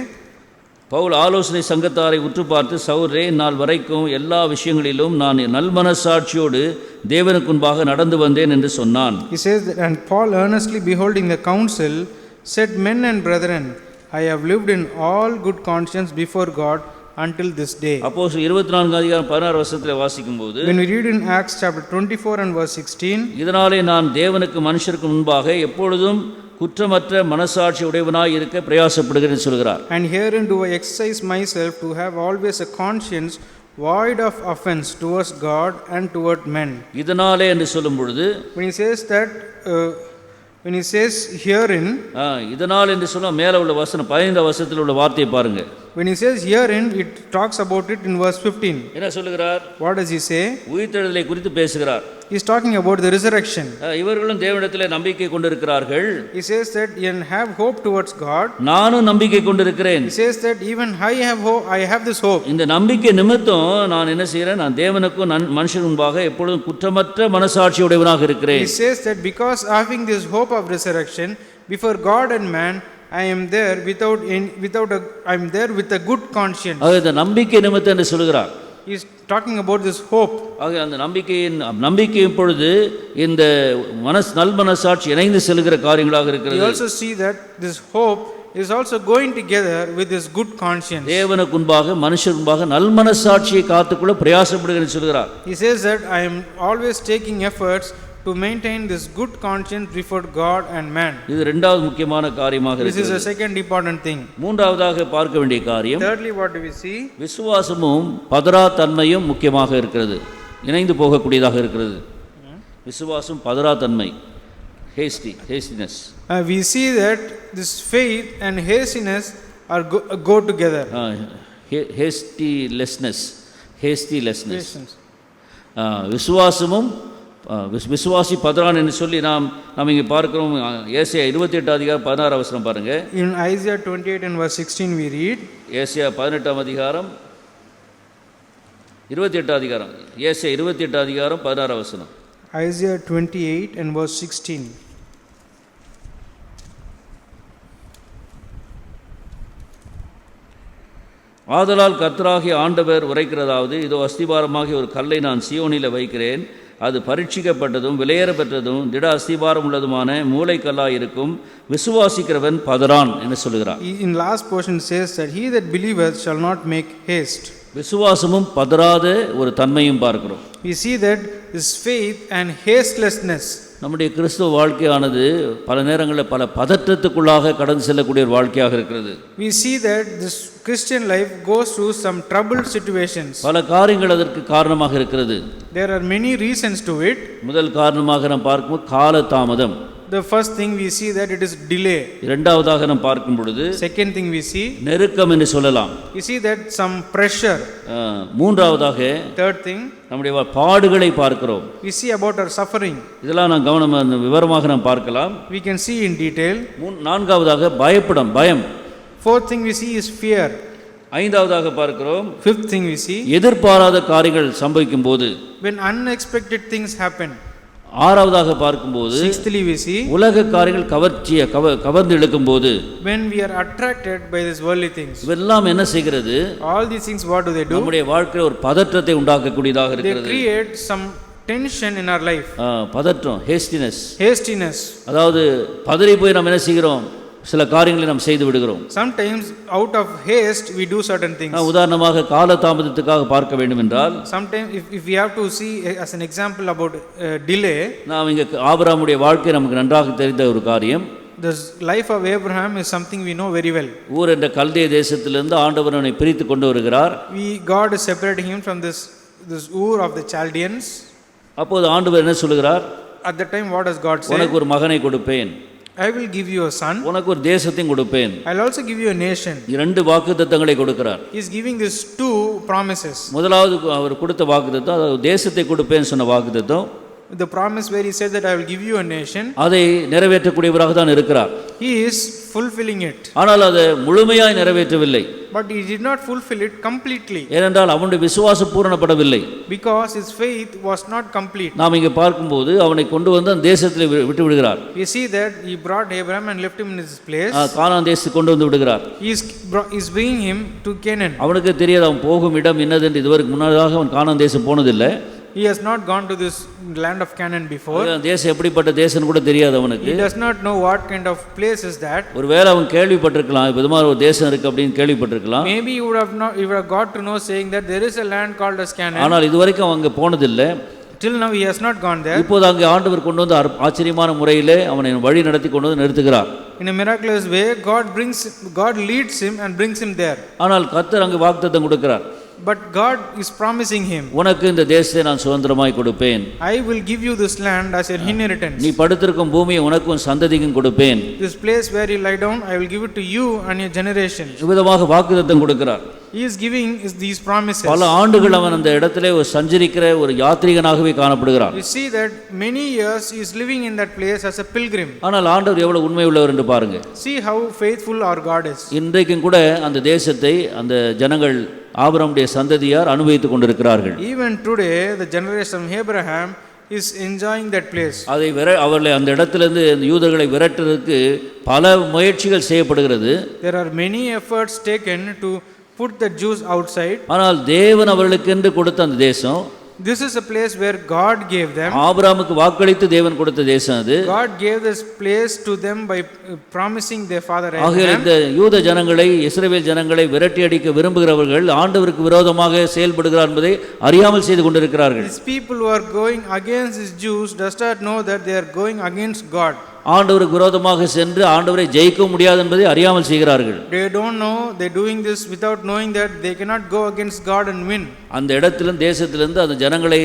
Pavul ஆலோசனை சங்கத்தாரை உற்று பார்த்து, சகோதரரே, நாள் வரைக்கும் எல்லா விஷயங்களிலும் நான் நல்மனசாட்சியோடு தேவனுக்கு முன்பாக நடந்து வந்தேன் என்று சொன்னான். He says that, and Paul earnestly beholding the council said, men and brethren, I have lived in all good conscience before God until this day. அப்போஸ்தலர் 24 அதிகாரம் 16 வசனத்திலே வாசிக்கும்போது, When we read in Acts chapter 24 and verse 16, இதனாலே நான் தேவனுக்கு மனுஷருக்கு முன்பாக எப்பொழுதும் குற்றமற்ற மனசாட்சி உடையவனாய் இருக்க பிரயாசப்படுகிறேன் சொல்கிறார். and herein do I exercise myself to have always a conscience void of offense towards God and toward men. இதனாலே என்று சொல்லும் பொழுது, When he says that, when he says herein, இதனால் என்று சொன்னா மேல உள்ள வசனம் 15 வசனத்தில் உள்ள வார்த்தையை பாருங்க. when he says herein, it talks about it in verse 15. என்ன சொல்லுகிறார்? What does he say? உயிர்த்தெழுதலை குறித்து பேசுகிறார். He is talking about the resurrection. இவர்களும் தேவனிடத்திலே நம்பிக்கை கொண்டிருக்கிறார்கள். He says that and have hope towards God. நானும் நம்பிக்கை கொண்டிருக்கிறேன். He says that even I have hope, I have this hope. இந்த நம்பிக்கை நிமித்தம் நான் என்ன செய்கிறேன்? நான் தேவனுக்கும் மனுஷன் முன்பாக எப்பொழுதும் குற்றமற்ற மனசாட்சி உடையவனாக இருக்கிறேன். He says that because having this hope of resurrection before God and man, I am there I am there with a good conscience. இந்த நம்பிக்கை நிமித்தம் என்று சொல்கிறார். He is talking about this hope. அந்த நம்பிக்கையின் பொழுது இந்த நல்மனசாட்சி இணைந்து செல்கிற காரியங்களாக இருக்கிறது. We also see that this hope is also going together with this good conscience. தேவனுக்கு முன்பாக மனுஷருக்கு முன்பாக நல்மனசாட்சியை காத்துக்கொள்ள பிரயாசப்படுகிறேன் சொல்கிறார். He says that I am always taking efforts to maintain this good conscience before God and man. இது இரண்டாவது முக்கியமான காரியமாக This இருக்கிறது. is a second important thing. மூன்றாவதாக பார்க்க வேண்டிய காரியம், Thirdly, what do we see? விசுவாசமும் பதறா தன்மையும் முக்கியமாக இருக்கிறது, இணைந்து போகக்கூடியதாக இருக்கிறது. விசுவாசம் பதறா தன்மை, hastiness. We see that this faith and hastiness are go together. hastilessness. விசுவாசமும் விசுவாசி பதறான் என்று சொல்லி நாம் இங்கே பார்க்கிறோம். ஏசாயா 28 அதிகாரம் 16 வசனம் பாருங்க. In Isaiah 28 and verse 16 we read, ஏசாயா 18 அதிகாரம் 28 அதிகாரம், ஏசாயா 28 அதிகாரம் 16 வசனம். Isaiah 28 and verse 16. ஆதலால் கர்த்தராகிய ஆண்டவர் உரைக்கிறதாவது, இதோ அஸ்திபாரமாகிய ஒரு கல்லை நான் சீயோனில் வைக்கிறேன், அது பரீட்சிக்கப்பட்டதும் விலையேற பெற்றதும் திட அஸ்திபாரம் உள்ளதுமான மூளைக்கல்லாய் இருக்கும், விசுவாசிக்கிறவன் பதறான் என்று சொல்கிறார். In last portion says that he that believeth shall not make haste. விசுவாசமும் பதறாத ஒரு தன்மையும் பார்க்கிறோம். We see that this faith and hastelessness. நம்முடைய கிறிஸ்துவ வாழ்க்கையானது பல நேரங்களில் பல பதற்றத்துக்குள்ளாக கடந்து செல்லக்கூடிய ஒரு வாழ்க்கையாக இருக்கிறது. We see that this Christian life goes through some troubled situations. பல காரியங்கள் அதற்கு காரணமாக இருக்கிறது. There are many reasons to it. முதல் காரணமாக நாம் பார்க்கும்போது கால தாமதம். The first thing we see that it is delay. இரண்டாவதாக நாம் பார்க்கும் பொழுது Second thing we see, நெருக்கம் என்று சொல்லலாம். we see that some pressure. மூன்றாவதாக Third thing, நம்முடைய பாடுகளை பார்க்கிறோம். we see about our suffering. இதெல்லாம் நாம் கவனமாக விவரமாக நாம் பார்க்கலாம். We can see in detail. நான்காவதாக பயம். Fourth thing we see is fear. ஐந்தாவதாக பார்க்கிறோம். Fifth thing we see, எதிர்பாராத காரியங்கள் சம்பவிக்கும் போது. when unexpected things happen. ஆறாவதாக பார்க்கும்போது Sixthly we see, உலக காரியங்கள் கவர்ந்து இழுக்கும் போது. when we are attracted by these worldly things. இதெல்லாம் என்ன செய்கிறது? All these things what do they do? நம்முடைய வாழ்க்கையில் ஒரு பதற்றத்தை உண்டாக்கக்கூடியதாக They இருக்கிறது. create some tension in our life. பதற்றம், hastiness. அதாவது பதறி போய் நாம் என்ன செய்கிறோம்? சில காரியங்களை நாம் செய்து விடுகிறோம். Sometimes out of haste we do certain things. உதாரணமாக கால தாமதத்துக்காக பார்க்க வேண்டும் என்றால், Sometimes if we have to see as an example about delay, நாம் இங்கே ஆபிரகாமுடைய வாழ்க்கை நமக்கு நன்றாக தெரிந்த ஒரு காரியம். the life of Abraham is something we know very well. ஊர் என்ற கல்தேய தேசத்திலிருந்து ஆண்டவர் அவனை பிரித்து கொண்டு வருகிறார். God is separating him from this Ur of the Chaldeans. அப்போது ஆண்டவர் என்ன சொல்கிறார்? At that time what does God say? உனக்கு ஒரு மகனை கொடுப்பேன், I will give you a son. உனக்கு ஒரு தேசத்தையும் கொடுப்பேன். I'll also give you a nation. இரண்டு வாக்குத்தத்தங்களை கொடுக்கிறார். He is giving these two promises. முதலாவது அவர் கொடுத்த வாக்குத்தத்தம், அதாவது தேசத்தை கொடுப்பேன்னு சொன்ன வாக்குத்தத்தம். the promise where he said that I will give you a nation, அதை நிறைவேற்றக்கூடியவராக தான் இருக்கிறார். he is fulfilling it. ஆனால் அதை முழுமையாய் நிறைவேற்றவில்லை. But he did not fulfill it completely. ஏனென்றால் அவனுடைய விசுவாசம் பூரணப்படவில்லை. Because his faith was not complete. நாம் இங்கே பார்க்கும்போது அவனை கொண்டு வந்து அந்த தேசத்தில் விட்டு விடுகிறார். We see that he brought Abraham and left him in his place. கானான் தேசத்துக்கு கொண்டு வந்து விடுகிறார். He is bringing him to Canaan. அவனுக்கு தெரியாது அவன் போகும் இடம் என்னதென்று இதுவரைக்கும் முன்னதாக அவன் கானான் தேசம் போனதில்லை. He has not gone to this land of Canaan before. தேசம் எப்படிப்பட்ட தேசம் கூட தெரியாது அவனுக்கு. He does not know what kind of place is that. ஒருவேளை அவன் கேள்விப்பட்டிருக்கலாம் இது மாதிரி ஒரு தேசம் இருக்கு அப்படின்னு கேள்விப்பட்டிருக்கலாம். Maybe he would have got to know saying that there is a land called as Canaan. ஆனால் இதுவரைக்கும் அவன் அங்கே போனதில்லை. Till now he has not gone there. இப்போது அங்கே ஆண்டவர் கொண்டு வந்து ஆச்சரியமான முறையிலே அவனை வழி நடத்தி கொண்டு வந்து நிறுத்துகிறார். In a miraculous way God leads him and brings him there. ஆனால் கர்த்தர் அங்கே வாக்குத்தத்தம் கொடுக்கிறார். But God is promising him, உனக்கு இந்த தேசத்தை நான் சுதந்திரமாய் கொடுப்பேன். I will give you this land as an inheritance. நீ படுத்திருக்கும் பூமியை உனக்கும் சந்ததிக்கும் கொடுப்பேன். This place where you lie down I will give it to you and your generation. இவ்விதமாக வாக்குத்தத்தம் கொடுக்கிறார். He is giving these promises. பல ஆண்டுகள் அவன் அந்த இடத்திலே ஒரு சஞ்சரிக்கிற ஒரு யாத்ரீகனாகவே காணப்படுகிறான். We see that many years he is living in that place as a pilgrim. ஆனால் ஆண்டவர் எவ்வளவு உண்மை உள்ளவர் என்று பாருங்க. See how faithful our God is. இன்றைக்கும் கூட அந்த தேசத்தை அந்த ஜனங்கள் ஆபிரகாமுடைய சந்ததியார் அனுபவித்துக் கொண்டிருக்கிறார்கள். Even today the generation of Abraham is enjoying that place. அதை அவர்களை அந்த இடத்திலிருந்து இந்த யூதர்களை விரட்டுறதுக்கு பல முயற்சிகள் செய்யப்படுகிறது. There are many efforts taken to put the Jews outside. ஆனால் தேவன் அவர்களுக்கு என்று கொடுத்த அந்த தேசம், this is a place where God gave them. ஆபிரகாமுக்கு வாக்களித்து தேவன் கொடுத்த தேசம் அது. God gave this place to them by promising their father ஆக Abraham. இந்த யூத ஜனங்களை இஸ்ரவேல் ஜனங்களை விரட்டி அடிக்க விரும்புகிறவர்கள் ஆண்டவருக்கு விரோதமாக செயல்படுகிறார் என்பதை அறியாமல் செய்து கொண்டிருக்கிறார்கள். These people who are going against these Jews does not know that they are going against God. ஆண்டவருக்கு விரோதமாக சென்று ஆண்டவரை ஜெயிக்க முடியாது என்பதை அறியாமல் செய்கிறார்கள். They don't know they are doing this without knowing that they cannot go against God and win. அந்த இடத்திலும் தேசத்திலிருந்து அந்த ஜனங்களை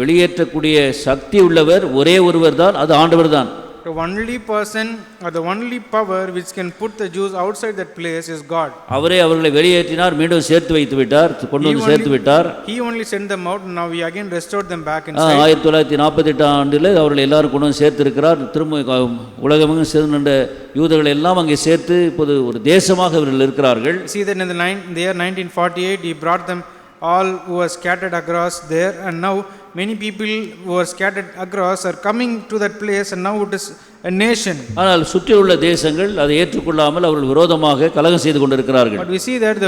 வெளியேற்றக்கூடிய சக்தி உள்ளவர் ஒரே ஒருவர் தான், அது ஆண்டவர் தான். The only person or the only power which can put the Jews outside that place is God. அவரே அவர்களை வெளியேற்றினார், மீண்டும் சேர்த்து வைத்து விட்டார், கொண்டு வந்து சேர்த்து விட்டார். He only sent them out and now he again restored them back inside. 1948 ஆண்டில் அவர்களை எல்லாரும் கொண்டு வந்து சேர்த்து இருக்கிறார். திரும்ப உலகமெங்கும் சேர்ந்த யூதர்கள் எல்லாம் அங்கே சேர்த்து இப்போது ஒரு தேசமாக அவர்கள் இருக்கிறார்கள். See that in the year 1948 he brought them all who were scattered across there, and now many people who are scattered across are coming to that place and now it is a nation. ஆனால் சுற்றியுள்ள தேசங்கள் அதை ஏற்றுக்கொள்ளாமல் அவர்கள் விரோதமாக கலகம் செய்து கொண்டிருக்கிறார்கள். But we see that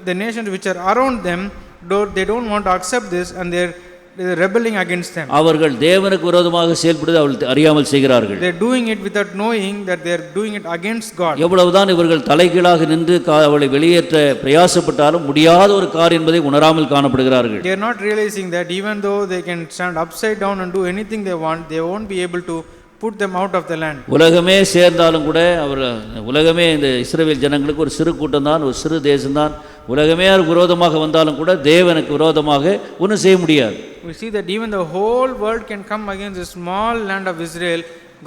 the nations which are around them they don't want to accept this and they are rebelling against them. அவர்கள் தேவனுக்கு விரோதமாக செயல்படுவதை அவர்கள் அறியாமல் செய்கிறார்கள். They are doing it without knowing that they are doing it against God. எவ்வளவுதான் இவர்கள் தலைகீழாக நின்று அவளை வெளியேற்ற பிரயாசப்பட்டாலும் முடியாத ஒரு காரியம் என்பதை உணராமல் காணப்படுகிறார்கள். They are not realizing that even though they can stand upside down and do anything they want, they won't be able to put them out of the land. உலகமே சேர்ந்தாலும் கூட உலகமே இந்த இஸ்ரவேல் ஜனங்களுக்கு ஒரு சிறு கூட்டம் தான், ஒரு சிறு தேசம் தான். உலகமே விரோதமாக வந்தாலும் கூட தேவனுக்கு விரோதமாக ஒன்றும் செய்ய முடியாது. We see that even the whole world can come against the small land of Israel.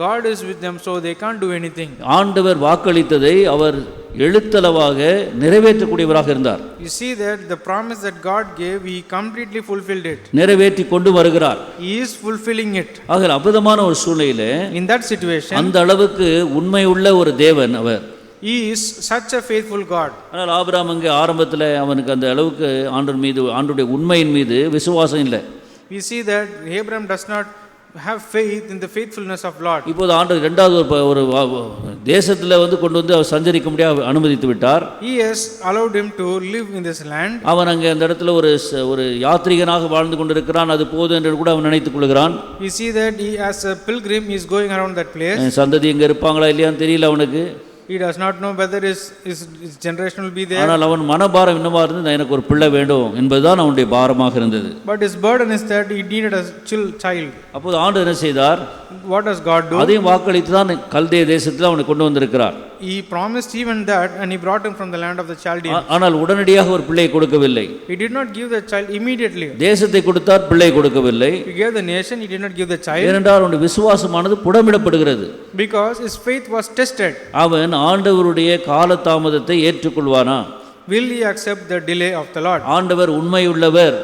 God is with them, so they can't do anything. ஆண்டவர் வாக்களித்ததை அவர் எழுத்தளவாக நிறைவேற்றக்கூடியவராக இருந்தார். You see that the promise that God gave, he completely fulfilled it. நிறைவேற்றி கொண்டு வருகிறார். He is fulfilling it. ஆக அற்புதமான ஒரு சூழ்நிலையிலே in that situation அந்த அளவுக்கு உண்மை உள்ள ஒரு தேவன் அவர். He is such a faithful God. ஆனால் ஆபிரகாம் அங்கே ஆரம்பத்தில் அவனுக்கு அந்த அளவுக்கு ஆண்டவர் மீது ஆண்டவருடைய உண்மையின் மீது விசுவாசம் இல்லை. We see that Abraham does not have faith in the faithfulness of Lord. இப்போது ஆண்டவர் இரண்டாவது ஒரு தேசத்தில் கொண்டு வந்து அவர் சஞ்சரிக்க முடியாது அனுமதித்து விட்டார். He has allowed him to live in this land. அவன் அங்கே அந்த இடத்துல ஒரு யாத்ரீகனாக வாழ்ந்து கொண்டிருக்கிறான், அது போதும் என்று கூட அவன் நினைத்துக் கொள்கிறான். We see that he as a pilgrim is going around that place. சந்ததி எங்கே இருப்பாங்களா இல்லையான்னு தெரியல அவனுக்கு. He does not know whether his generation will be there. ஆனால் அவன் மனபாரம் இன்னமா இருந்து எனக்கு ஒரு பிள்ளை வேண்டும் என்பதுதான் அவனுடைய பாரமாக இருந்தது. But his burden is that he needed a child. அப்போது ஆண்டவர் என்ன செய்தார்? What does God do? அதையும் வாக்களித்து தான் கல்தே தேசத்தில் அவனை கொண்டு வந்திருக்கிறார். He promised even that and he brought him from the land of the Chaldeans. ஆனால் உடனடியாக ஒரு பிள்ளையை கொடுக்கவில்லை. He did not give the child immediately. தேசத்தை கொடுத்தார், பிள்ளை கொடுக்கவில்லை. He gave the nation, he did not give the child. ஏனென்றால் அவனுடைய விசுவாசமானது புடமிடப்படுகிறது. Because his faith was tested. அவன் ஆண்டவருடைய காலதாமதத்தை ஏற்றுக்கொள்வானா? Will he accept the delay of the Lord? ஆண்டவர் உண்மையுள்ளவர்.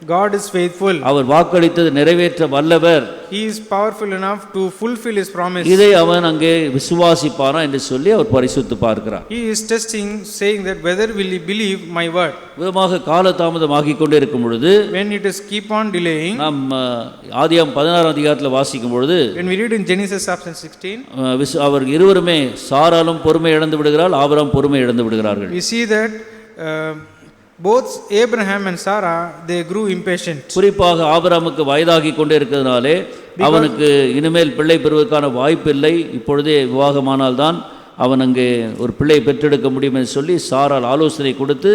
God is faithful. அவர் வாக்களித்தது நிறைவேற்ற வல்லவர். He is powerful enough to fulfill his promise. இதை அவன் அங்கே விசுவாசிப்பானா என்று சொல்லி அவர் பரிசுத்து பார்க்கிறார். He is testing, saying that whether will he believe my word. விதமாக காலதாமதமாகிக் கொண்டே இருக்கும் பொழுது, When it is keep on delaying, நாம் ஆதியாகமம் 16 அதிகாரத்தில் வாசிக்கும் பொழுது, when we read in Genesis chapter 16, அவர் இருவருமே சாராலும் பொறுமை இழந்து விடுகிறாள், ஆபிரகாம் பொறுமை இழந்து விடுகிறார்கள். we see that both Abraham and Sarah, they grew impatient. குறிப்பாக ஆபிரகாமுக்கு வயதாகி கொண்டே இருக்கிறதுனாலே அவனுக்கு இனிமேல் பிள்ளை பெறுவதற்கான வாய்ப்பு இல்லை, இப்பொழுதே விவாகமானால்தான் அவன் அங்கே ஒரு பிள்ளை பெற்றெடுக்க முடியும் என்று சொல்லி சாரால் ஆலோசனை கொடுத்து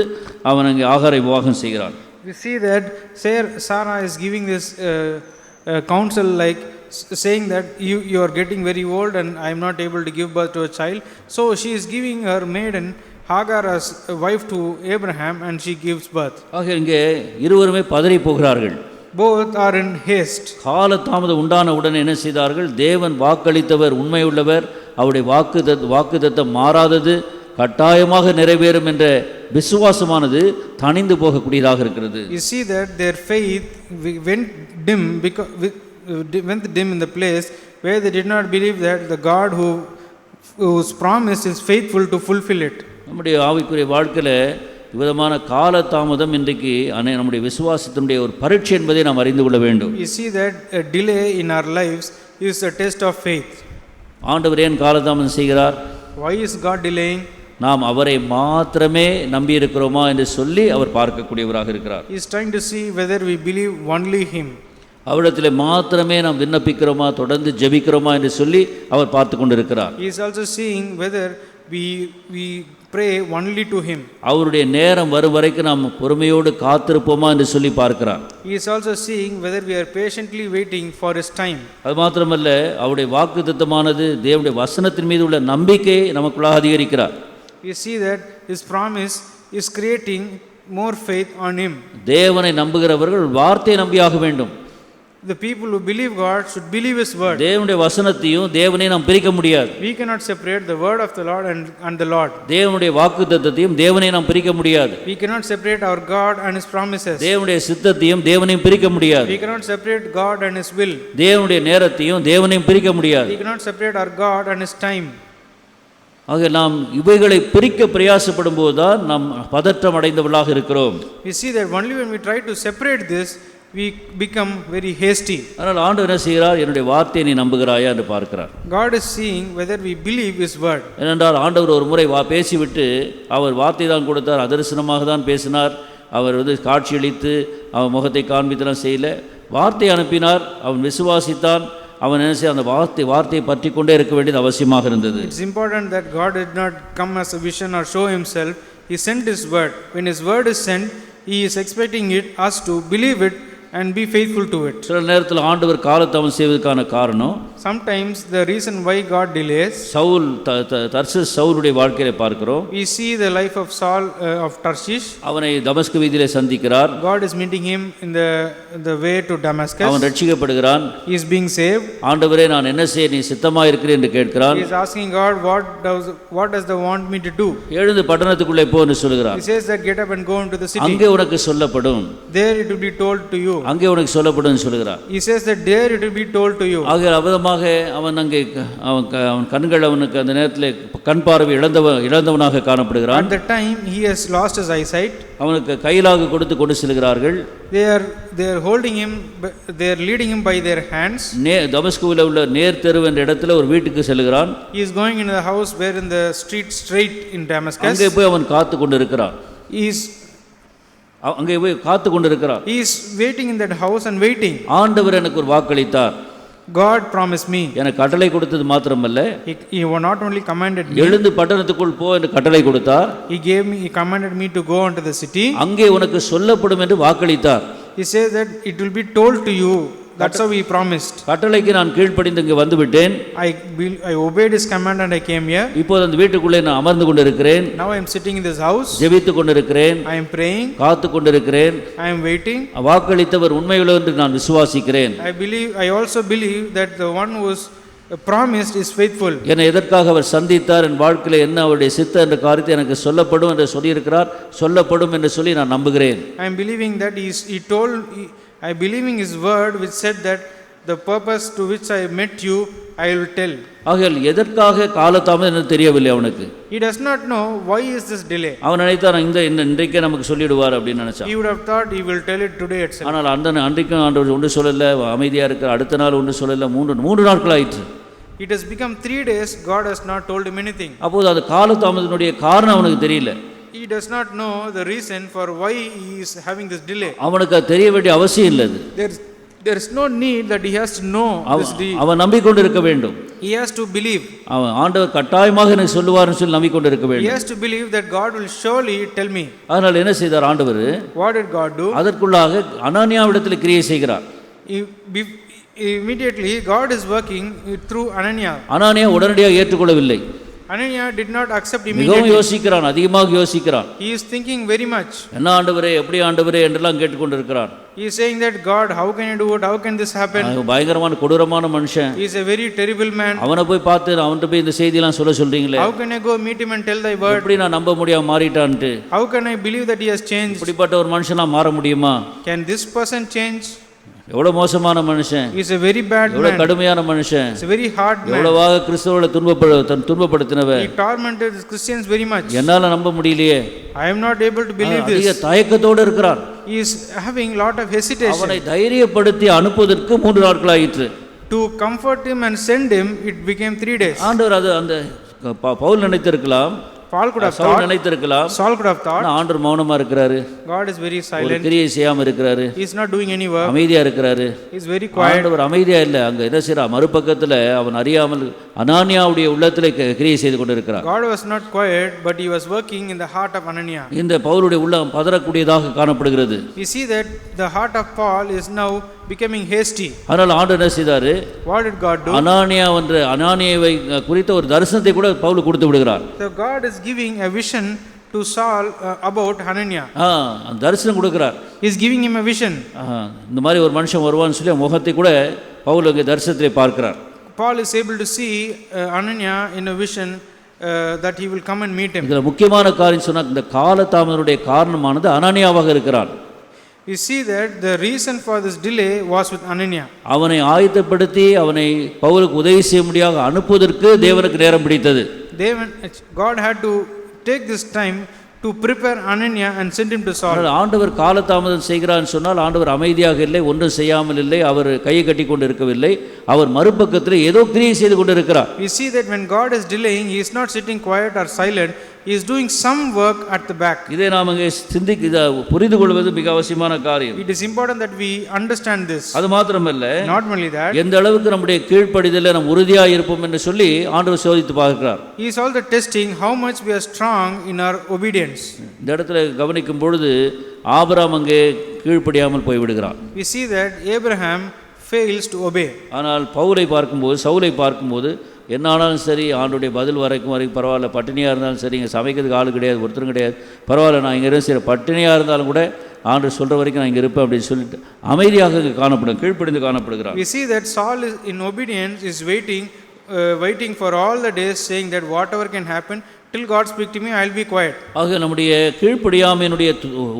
அவன் அங்கே ஆகாரை விவாகம் செய்கிறான். We see that Sarah is giving this counsel, like saying that you are getting very old and I am not able to give birth to a child. So she is giving her maiden Hagar as a wife to Abraham, and she gives birth. ஆக இங்கே இருவருமே பதறி போகிறார்கள். Both are in haste. காலதாமதம் உண்டான உடனே என்ன செய்தார்கள்? தேவன் வாக்களித்தவர் உண்மையுள்ளவர், அவருடைய வாக்குத்தத்தம் மாறாதது, கட்டாயமாக நிறைவேறும் என்ற விசுவாசமானது தணிந்து போகக்கூடியதாக இருக்கிறது. You see that their faith went dim in the place where they did not believe that the God whose promise is faithful to fulfill it. நம்முடைய ஆவிக்குரிய வாழ்க்கையில் விதமான காலதாமதம் இன்றைக்கு நம்முடைய விசுவாசத்தினுடைய ஒரு பரீட்சை என்பதை நாம் அறிந்து கொள்ள வேண்டும். You see that a delay in our lives is a test of faith. ஆண்டவர் ஏன் காலதாமதம் செய்கிறார்? Why is God delaying? நாம் அவரை மாத்திரமே நம்பி இருக்கிறோமா என்று சொல்லி அவர் பார்க்கக்கூடியவராக இருக்கிறார். He is trying to see whether we believe only him. அவரிடத்தில் மாத்திரமே நாம் விண்ணப்பிக்கிறோமா, தொடர்ந்து ஜெபிக்கிறோமா என்று சொல்லி அவர் பார்த்து கொண்டிருக்கிறார். He is also seeing whether we pray only to him. அவருடைய நேரம் வரும் வரைக்கும் நாம் பொறுமையோடு காத்திருப்போமா என்று சொல்லி பார்க்கிறார். He is also seeing whether we are patiently waiting for his time. அது மாத்திரமல்ல, அவருடைய வாக்குத்தத்தமானது தேவனுடைய வசனத்தின் மீது உள்ள நம்பிக்கையை நமக்குள்ளாக அதிகரிக்கிறார். We see that his promise is creating more faith on him. தேவனை நம்புகிறவர்கள் வார்த்தையை நம்பியாக வேண்டும். The people who believe God should believe his word. தேவனுடைய வசனத்தையும் தேவனையும் நாம் பிரிக்க முடியாது. We cannot separate the word of the Lord and the Lord. தேவனுடைய வாக்குத்தத்தத்தையும் தேவனையும் நாம் பிரிக்க முடியாது. We cannot separate our God and his promises. தேவனுடைய சித்தத்தையும் தேவனையும் பிரிக்க முடியாது. We cannot separate God and his will. தேவனுடைய நேரத்தையும் தேவனையும் பிரிக்க முடியாது. We cannot separate our God and his time. ஆக நாம் இவைகளை பிரிக்க பிரயாசப்படும் போதுதான் நாம் பதற்றம் அடைந்தவர்களாக இருக்கிறோம். We see that only when we try to separate this, we become very hasty. ஆனால் ஆண்டவர் என்ன செய்கிறார்? என்னுடைய வார்த்தையை நீ நம்புகிறாயா என்று பார்க்கிறார். God is seeing whether we believe his word. ஏனென்றால் ஆண்டவர் ஒரு முறை பேசிவிட்டு அவர் வார்த்தை தான் கொடுத்தார், அதர்சனமாக தான் பேசினார். அவர் காட்சியளித்து அவன் முகத்தை காண்பித்தெல்லாம் செய்யல, வார்த்தை அனுப்பினார், அவன் விசுவாசித்தான். அவன் என்ன செய்ய அந்த வார்த்தையை பற்றி கொண்டே இருக்க வேண்டியது அவசியமாக இருந்தது. It's important that God did not come as a vision or show himself. He sent his word. When his word is sent, he is expecting us to believe it and be faithful to it. சில நேரத்தில் ஆண்டவர் காலதாமதம் செய்வதற்கான காரணம், sometimes the reason why God delays, சவுலுடைய வாழ்க்கையை பார்க்கிறோம். we see the life of Saul of Tarshish. அவனை தமஸ்கு வீதியிலே சந்திக்கிறார். God is meeting him in the way to Damascus. அவன் ரட்சிக்கப்படுகிறான். He is being saved. ஆண்டவரே, நான் என்ன செய்ய நீ சித்தமாக இருக்கிறேன் என்று கேட்கிறான். He is asking God, what does the want me to do? எழுந்து பட்டணத்துக்குள்ளே போ என்று சொல்கிறார். He says that get up and go into the city. அங்கே உனக்கு சொல்லப்படும். There it will be told to you. அங்கே உனக்கு சொல்லப்படும் சொல்கிறார். He says that there it will be told to you. ஆக அபதமாக அவன் அங்கே அவன் கண்கள் அவனுக்கு அந்த நேரத்தில் கண் பார்வை இழந்தவனாக காணப்படுகிறான். At that time he has lost his eyesight. அவனுக்கு கையிலாக கொடுத்து கொண்டு செல்கிறார்கள். They are holding him, they are leading him by their hands. தமஸ்குவில் உள்ள நேர் தெரு என்ற இடத்துல ஒரு வீட்டுக்கு செல்கிறான். He is going into the house where in the street straight in Damascus. அங்கே போய் அவன் காத்து கொண்டு இருக்கிறான். அங்கே போய் காத்து கொண்டு இருக்கிறான். He is waiting in that house and waiting. ஆண்டவர் எனக்கு ஒரு வாக்களித்தார். God promised me. எனக்கு கட்டளை கொடுத்தது மாத்திரமல்ல, he not only commanded me, எழுந்து பட்டணத்துக்குள் போ என்று கட்டளை கொடுத்தார். he commanded me to go into the city. அங்கே உனக்கு சொல்லப்படும் என்று வாக்களித்தார். He says that it will be told to you. That's how he promised. கட்டளைக்கு நான் கீழ்ப்படிந்து இங்கே வந்து விட்டேன். I obeyed his command and I came here. இப்போது அந்த வீட்டுக்குள்ளே நான் அமர்ந்து கொண்டிருக்கிறேன். Now I am sitting in this house. ஜெபித்துக் கொண்டிருக்கிறேன். I am praying. காத்து கொண்டிருக்கிறேன். I am waiting. வாக்களித்தவர் உண்மையுள்ளவர் என்று நான் விசுவாசிக்கிறேன். I also believe that the one who is promised is faithful. என்னை எதற்காக அவர் சந்தித்தார், என் வாழ்க்கையில் என்ன அவருடைய சித்தம் என்ற காரியத்தை எனக்கு சொல்லப்படும் என்று சொல்லியிருக்கிறார். சொல்லப்படும் என்று சொல்லி நான் நம்புகிறேன். I am believing that I believing his word which said that the purpose to which I met you I will tell. ஆகையால் எதற்காக காலதாமதம் என்று தெரியவில்லை அவனுக்கு. He does not know why is this delay. அவன் நினைத்தான் இன்றைக்கே நமக்கு சொல்லிடுவார் அப்படின்னு நினைச்சான். He would have thought he will tell it today itself. ஆனால் அன்றைக்கும் ஆண்டவர் ஒன்று சொல்லல, அமைதியாக இருக்கிற. அடுத்த நாள் ஒன்று சொல்லல, மூன்று நாட்கள் ஆயிற்று. It has become 3 days, God has not told him anything. அப்போது அது காலதாமதத்தினுடைய காரணம் அவனுக்கு தெரியல. He does not know the reason for why he is having this delay. அவனுக்கு அது தெரிய வேண்டிய அவசியம் இல்லை. There is no need that he has to know this deed. அவன் நம்பிக்கொண்டு இருக்க வேண்டும். He has to believe. அவன் ஆண்டவர் கட்டாயமாக எனக்கு சொல்லுவார்னு சொல்லி நம்பிக்கொண்டு இருக்க வேண்டும். He has to believe that God will surely tell me. அதனால் என்ன செய்தார் ஆண்டவர்? What did God do? அதற்குள்ளாக அனனியாவிடத்தில் கிரியை செய்கிறார். Immediately God is working through Ananias. அனனியா உடனடியாக ஏற்றுக்கொள்ளவில்லை. Ananias did not accept மிகவும் immediately. யோசிக்கிறான், அதிகமாக யோசிக்கிறான். He is thinking very much. என்ன ஆண்டவரே, எப்படி ஆண்டவரே என்றெல்லாம் கேட்டுக்கொண்டிருக்கிறான். He is saying that God, how can you do it? How can this happen? பயங்கரமான கொடூரமான மனுஷன். He is a very terrible man. அவனை போய் பார்த்து அவன்கிட்ட போய் இந்த செய்தியெல்லாம் சொல்றீங்களே. How can I go meet him and tell thy word? எப்படி நான் நம்ப முடியாம மாறிட்டான்ட்டு. How can I believe that he has changed? இப்படிப்பட்ட ஒரு மனுஷனா மாற முடியுமா? Can this person change? எவ்வளவு மோசமான மனுஷன். He is a very bad man. எவ்வளவு கடுமையான மனுஷன். He is a very hard man. எவ்வளவாக கிறிஸ்தவர்களை துன்பப்படுத்தினவன். He tormented the Christians very much. என்னால நம்ப முடியலையே. I am not able to believe this. அதிக தயக்கத்தோடு இருக்கிறான். He is having lot of hesitation. அவனை தைரியப்படுத்தி அனுப்புவதற்கு 3 நாட்கள் ஆயிற்று. To comfort him and send him, it became 3 days. ஆண்டவர் அந்த Pavul நினைத்திருக்கலாம், Paul could have Saul thought, நினைத்திருக்கலாம், Saul could have thought, ஆண்டவர் மௌனமா இருக்கிறாரு, God is very ஒரு silent. கிரியை செய்யாம இருக்கிறாரு, He is not doing any work. அமைதியா இருக்கிறாரு. He is very quiet. ஆண்டவர் அமைதியா இல்லை. அங்க என்ன செய்யறா, மறுபக்கத்துல அவன் அறியாமல் அனானியாவுடைய உள்ளத்துல கிரியை செய்து கொண்டிருக்கிறார். God was not quiet, but he was working in the heart of Ananias. இந்த பவுலுடைய உள்ளம் பதறக்கூடியதாக காணப்படுகிறது. We see that the heart of Paul is now becoming hasty. அதனால ஆண்டவர் என்ன செய்தாரு? What did God do? அனானியாவை குறித்த ஒரு தரிசனத்தை கூட பவுல் கொடுத்து விடுகிறார். So God is giving a vision to Saul about Ananias. தரிசனம் கொடுக்கிறார். He is giving him a vision. இந்த மாதிரி ஒரு மனுஷன் வருவான்னு சொல்லி முகத்தை கூட பவுல் அங்கே தரிசனத்திலே பார்க்கிறார். Paul is able to see Ananias in a vision that he will come and meet him. இதுல முக்கியமான காரியம் சொன்னா, இந்த காலதாமதனுடைய காரணமானது அனானியாவாக இருக்கிறார். We see that the reason for this delay was with Ananias. அவனை ஆயத்தப்படுத்தி அவனை பவுலுக்கு உதவி செய்ய முடியாத அனுப்புவதற்கு தேவனுக்கு நேரம் பிடித்தது. God had to take this time to prepare Ananias and send him to Saul. ஆண்டவர் காலதாமதம் செய்கிறான்னு சொன்னால் ஆண்டவர் அமைதியாக இல்லை, ஒன்றும் செய்யாமல் இல்லை, அவர் கையை கட்டி கொண்டு இருக்கவில்லை, அவர் மறுபக்கத்தில் ஏதோ கிரியை செய்து கொண்டு இருக்கிறார். We see that when God is delaying, he is not sitting quiet or silent. He is doing some work at the back. இதை நாம் அங்கே புரிந்து கொள்வது மிக அவசியமான காரியம். It is important that we understand this. அது மாத்திரமல்ல, not only that, எந்த அளவுக்கு நம்முடைய கீழ்ப்படிதலில் நாம் உறுதியாக இருப்போம் என்று சொல்லி ஆண்டவர் சோதித்து பார்க்கிறார். He is also testing how much we are strong in our obedience. இந்த இடத்துல கவனிக்கும் பொழுது ஆபிரகாம் அங்கே கீழ்ப்படியாமல் போய்விடுகிறான். We see that Abraham fails to obey. ஆனால் பவுலை பார்க்கும்போது, சவுலை பார்க்கும்போது, என்ன ஆனாலும் சரி, ஆண்டுடைய பதில் வரைக்கும் பரவாயில்ல, பட்டினியாக இருந்தாலும் சரி, இங்கே சமைக்கிறதுக்கு ஆள் கிடையாது, ஒருத்தரும் கிடையாது, பரவாயில்ல, நான் இங்கே இருந்து சரி, பட்டினியாக இருந்தாலும் கூட ஆண்டு சொல்கிற வரைக்கும் நான் இங்கே இருப்பேன் அப்படின்னு சொல்லிட்டு அமைதியாக இங்கே காணப்படும், கீழ்ப்படிந்து காணப்படுகிறார். We see that Saul is in obedience is waiting for all the days, saying that whatever can happen, till God speak to me, I will be quiet. ஆக நம்முடைய கீழ்ப்படியாமையினுடைய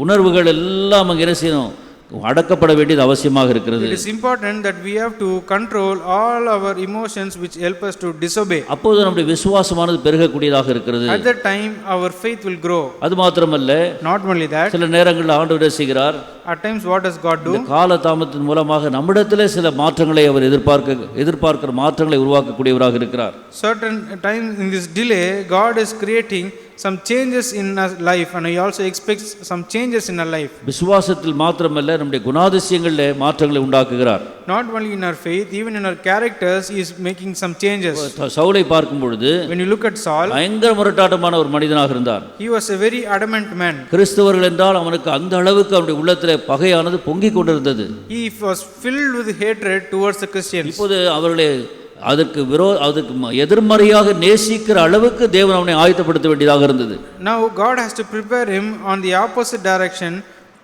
உணர்வுகள் எல்லாம் அங்கே என்ன செய்யணும், அடக்கப்பட வேண்டியது அவசியமாக இருக்கிறது. It is important that we have to control all our emotions which help us to disobey. அப்போது நம்முடைய விசுவாசமானது பெருகக்கூடியதாக இருக்கிறது. At that time our faith will grow. அது மாத்திரமல்ல, not only that, சில நேரங்களில் ஆண்டவர் செய்கிறார், at times what does God do? கால தாமதத்தின் மூலமாக நம்மிடத்திலே சில மாற்றங்களை அவர் எதிர்பார்க்கிற மாற்றங்களை உருவாக்கக்கூடியவராக இருக்கிறார். Certain times in this delay God is creating some changes in our life, and he also expects some changes in our life. விசுவாசத்தில் மாத்திரமல்ல, நம்முடைய குணாதிசயங்களில் மாற்றங்களை உண்டாக்குகிறார். Not only in our faith, even in our characters he is making some changes. சவுலை பார்க்கும் பொழுது, when you look at Saul, பயங்கர முரட்டாட்டமான ஒரு மனிதனாக இருந்தார். he was a very adamant man. கிறிஸ்தவர்கள் என்றால் அவனுக்கு அந்த அளவுக்கு அவருடைய உள்ளத்திலே பகையானது பொங்கிக் கொண்டிருந்தது. He was filled with hatred towards the Christians. இப்போது அவர்களே அதுக்கு எதிர்மறையாக நேசிக்கிற அளவுக்கு தேவன் அவனை ஆயத்தப்படுத்த வேண்டியதாக இருந்தது. Now God has to prepare him on the opposite direction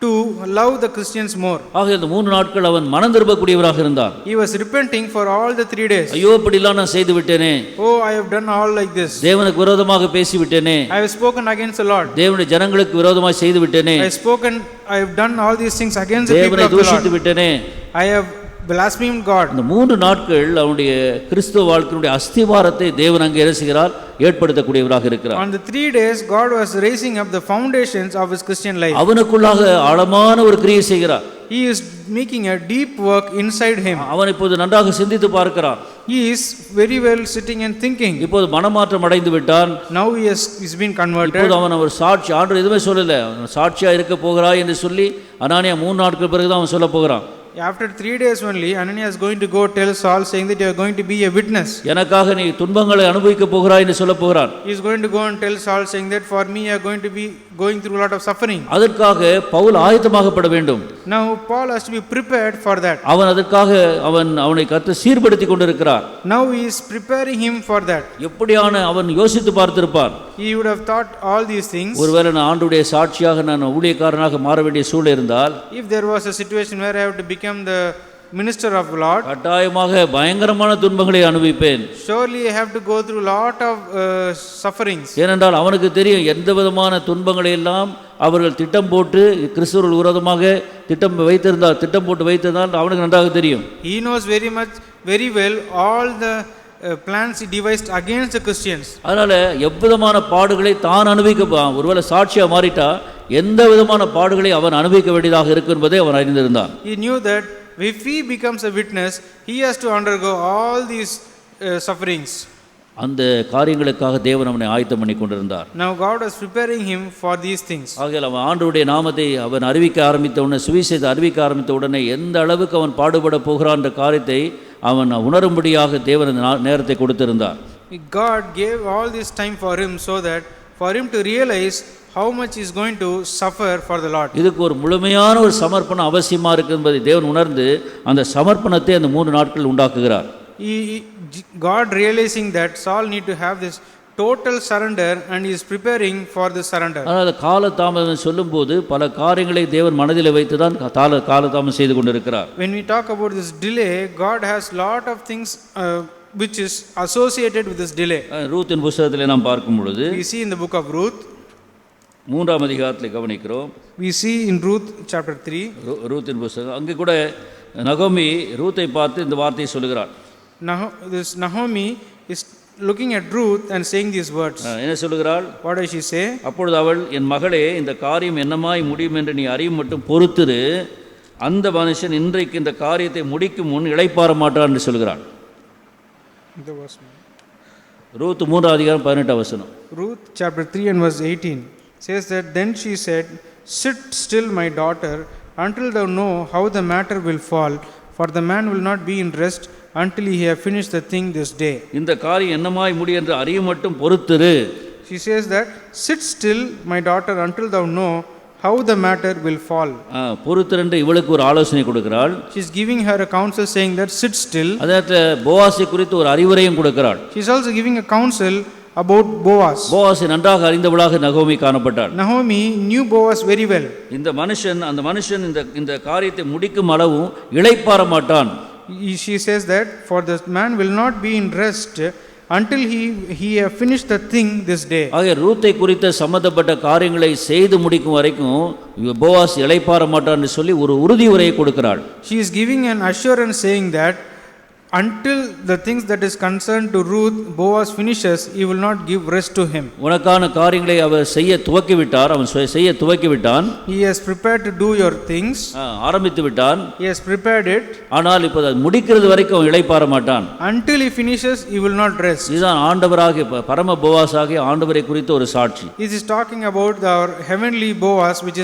to love the Christians more. ஆக இந்த 3 நாட்கள் அவன் மனம் திரும்பக்கூடியவராக இருந்தான். He was repenting for all the 3 days. ஐயோ இப்படிலாம் நான் செய்து விட்டேனே, Oh, I have done all like this. தேவனுக்கு விரோதமாக பேசி விட்டேனே, I have spoken against the Lord. தேவனுடைய ஜனங்களுக்கு விரோதமாக செய்து விட்டேனே, I have done all these things against the people தேவனை of the தூஷித்து Lord. விட்டேனே. I have blasphemed God. இந்த 3 நாட்கள் அவனுடைய கிறிஸ்துவ வாழ்க்கையுடைய அஸ்திவாரத்தை தேவன் அங்கே இறசுகிறார், ஏற்படுத்தக்கூடியவராக இருக்கிறார். On the 3 days, God was raising up the foundations of his Christian life. அவனுக்குள்ளாக ஆழமான ஒரு கிரியை செய்கிறார். He is making a deep work inside him. அவன் இப்போது நன்றாக சிந்தித்து பார்க்கிறான். He is very well sitting and thinking. இப்போது மனமாற்றம் அடைந்து விட்டான். Now he's been converted. இப்போது அவன் ஒரு சாட்சி, ஆண்டவர் எதுவுமே சொல்லல, சாட்சியா இருக்க போகிறாய் என்று சொல்லி அனானியா 3 நாட்கள் பிறகுதான் அவன் சொல்ல போகிறான். After 3 days only, Ananias is going to go tell Saul, saying that you are going to be a witness. எனக்காக நீ துன்பங்களை அனுபவிக்க போகிறாய் என்று சொல்ல போகிறான். He is going to go and tell Saul, saying that for me you are going to be going through a lot of suffering. அதற்காக பவுல் ஆயத்தமாகப்பட வேண்டும். Now Paul has to be prepared for that. அவன் அதற்காக அவனை கர்த்தர் சீர்படுத்தி கொண்டிருக்கிறார். Now he is preparing him for that. எப்படியான அவன் யோசித்து பார்த்திருப்பான். He would have thought all these things. ஒருவேளை நான் ஆண்டவருடைய சாட்சியாக நான் ஊழியக்காரனாக மாற வேண்டிய சூழல் இருந்தால், if there was a situation where I have to become the minister of Lord, கட்டாயமாக பயங்கரமான துன்பங்களை அனுபவிப்பேன். surely I have to go through lot of sufferings. ஏனென்றால் அவனுக்கு தெரியும் எந்த விதமான துன்பங்களை எல்லாம் அவர்கள் திட்டம் போட்டு கிறிஸ்துவுக்கு விரோதமாக திட்டம் போட்டு வைத்திருந்தால் அவனுக்கு நன்றாக தெரியும். He knows very well all the plans he devised against the Christians. அதனால எவ்விதமான பாடுகளை தான் அனுபவிக்க, ஒருவேளை சாட்சியா மாறிட்டா எந்த விதமான பாடுகளை அவன் அனுபவிக்க வேண்டியதாக இருக்கும் என்பதை அவன் அறிந்திருந்தான். He knew that if he becomes a witness, he has to undergo all these sufferings. அந்த காரியங்களுக்காக தேவன் அவனை ஆயத்தம் பண்ணி கொண்டிருந்தார். Now God was preparing him for these things. ஆகையால் அவன் ஆண்டவருடைய நாமத்தை அவன் அறிவிக்க ஆரம்பித்த உடனே, சுவிசேஷத்தை அறிவிக்க ஆரம்பித்த உடனே எந்த அளவுக்கு அவன் பாடுபட போகிறான் என்ற காரியத்தை அவன் உணரும்படியாக தேவன் அந்த நேரத்தை கொடுத்திருந்தார். God gave all this time for him so that for him to realize how much he is going to suffer for the Lord. இதுக்கு ஒரு முழுமையான ஒரு சமர்ப்பணம் அவசியமா இருக்கு என்பதை தேவன் உணர்ந்து அந்த சமர்ப்பணத்தை அந்த 3 நாட்கள் உண்டாக்குகிறார். God realizing that Saul need to have this total surrender and he is preparing for the surrender. அதாவது காலதாமதம் சொல்லும்போது பல காரியங்களை தேவன் மனதில் வைத்து தான் காலதாமதம் செய்து கொண்டிருக்கிறார். When we talk about this delay, God has lot of things which is associated with this delay. ரூத்தின் புத்தகத்தில் நாம் பார்க்கும் பொழுது, we see in the book of Ruth, 3ஆம் அதிகாரத்தில் கவனிக்கிறோம். we see in Ruth chapter 3, ரூத்தின் புத்தகம், அங்கே கூட நகோமி ரூத்தை பார்த்து இந்த வார்த்தையை சொல்லுகிறார். This Naomi is looking at Ruth and saying these words. என்ன சொல்லுகிறாள்? What does she say? அப்பொழுது அவள், என் மகளே, இந்த காரியம் என்னமாய் முடியும் என்று நீ அறியும் மட்டும் பொறுத்திரு, அந்த மனுஷன் இன்றைக்கு இந்த காரியத்தை முடிக்கும் முன் இளைப்பாற மாட்டான் என்று சொல்கிறாள். ரூத் 3ஆம் அதிகாரம் 18ஆம் வசனம். Ruth chapter 3 and verse 18 says that then she said, sit still, my daughter, until thou know how the matter will fall, for the man will not be in rest until he have finished the thing this day. இந்த காரியம் என்னமாய் முடியும் என்று அறியும் மட்டும் பொறுத்திரு. She says that sit still, my daughter, until thou know how the matter will fall. பொறுத்திரு என்று இவளுக்கு ஒரு ஆலோசனை கொடுக்கிறாள். She is giving her a counsel saying that sit still. அதே போவாசை குறித்து ஒரு அறிவுரையும் கொடுக்கிறாள். She is also giving a counsel about Boaz. போவாசை நன்றாக அறிந்தவளாக நகோமி காணப்பட்டாள். Naomi knew Boaz very well. அந்த மனுஷன் இந்த காரியத்தை முடிக்கும் அளவும் இளைப்பாற மாட்டான். She says that for the man will not be in rest until he have finished the thing this day. ஆக ரூத்தை குறித்த சம்பந்தப்பட்ட காரியங்களை செய்து முடிக்கும் வரைக்கும் போவாஸ் இளைப்பாற மாட்டான் என்று சொல்லி ஒரு உறுதி உரையை கொடுக்கிறாள். She is giving an assurance saying that until the things that is concerned to Ruth, Boaz finishes, he will not give rest to him. உனக்கான காரியங்களை அவர் செய்ய துவக்கிவிட்டார். அவன் செய்ய துவக்கிவிட்டான். He has prepared to do your things. ஆரம்பித்து விட்டான். He has prepared it. ஆனால் இப்போ அது முடிக்கிறது வரைக்கும் அவன் இளைப்பாற மாட்டான். Until he finishes, he will not rest. இதுதான் ஆண்டவராகிய பரம போவாஸாகிய ஆண்டவரை குறித்த ஒரு சாட்சி. This is talking about our heavenly Boaz, which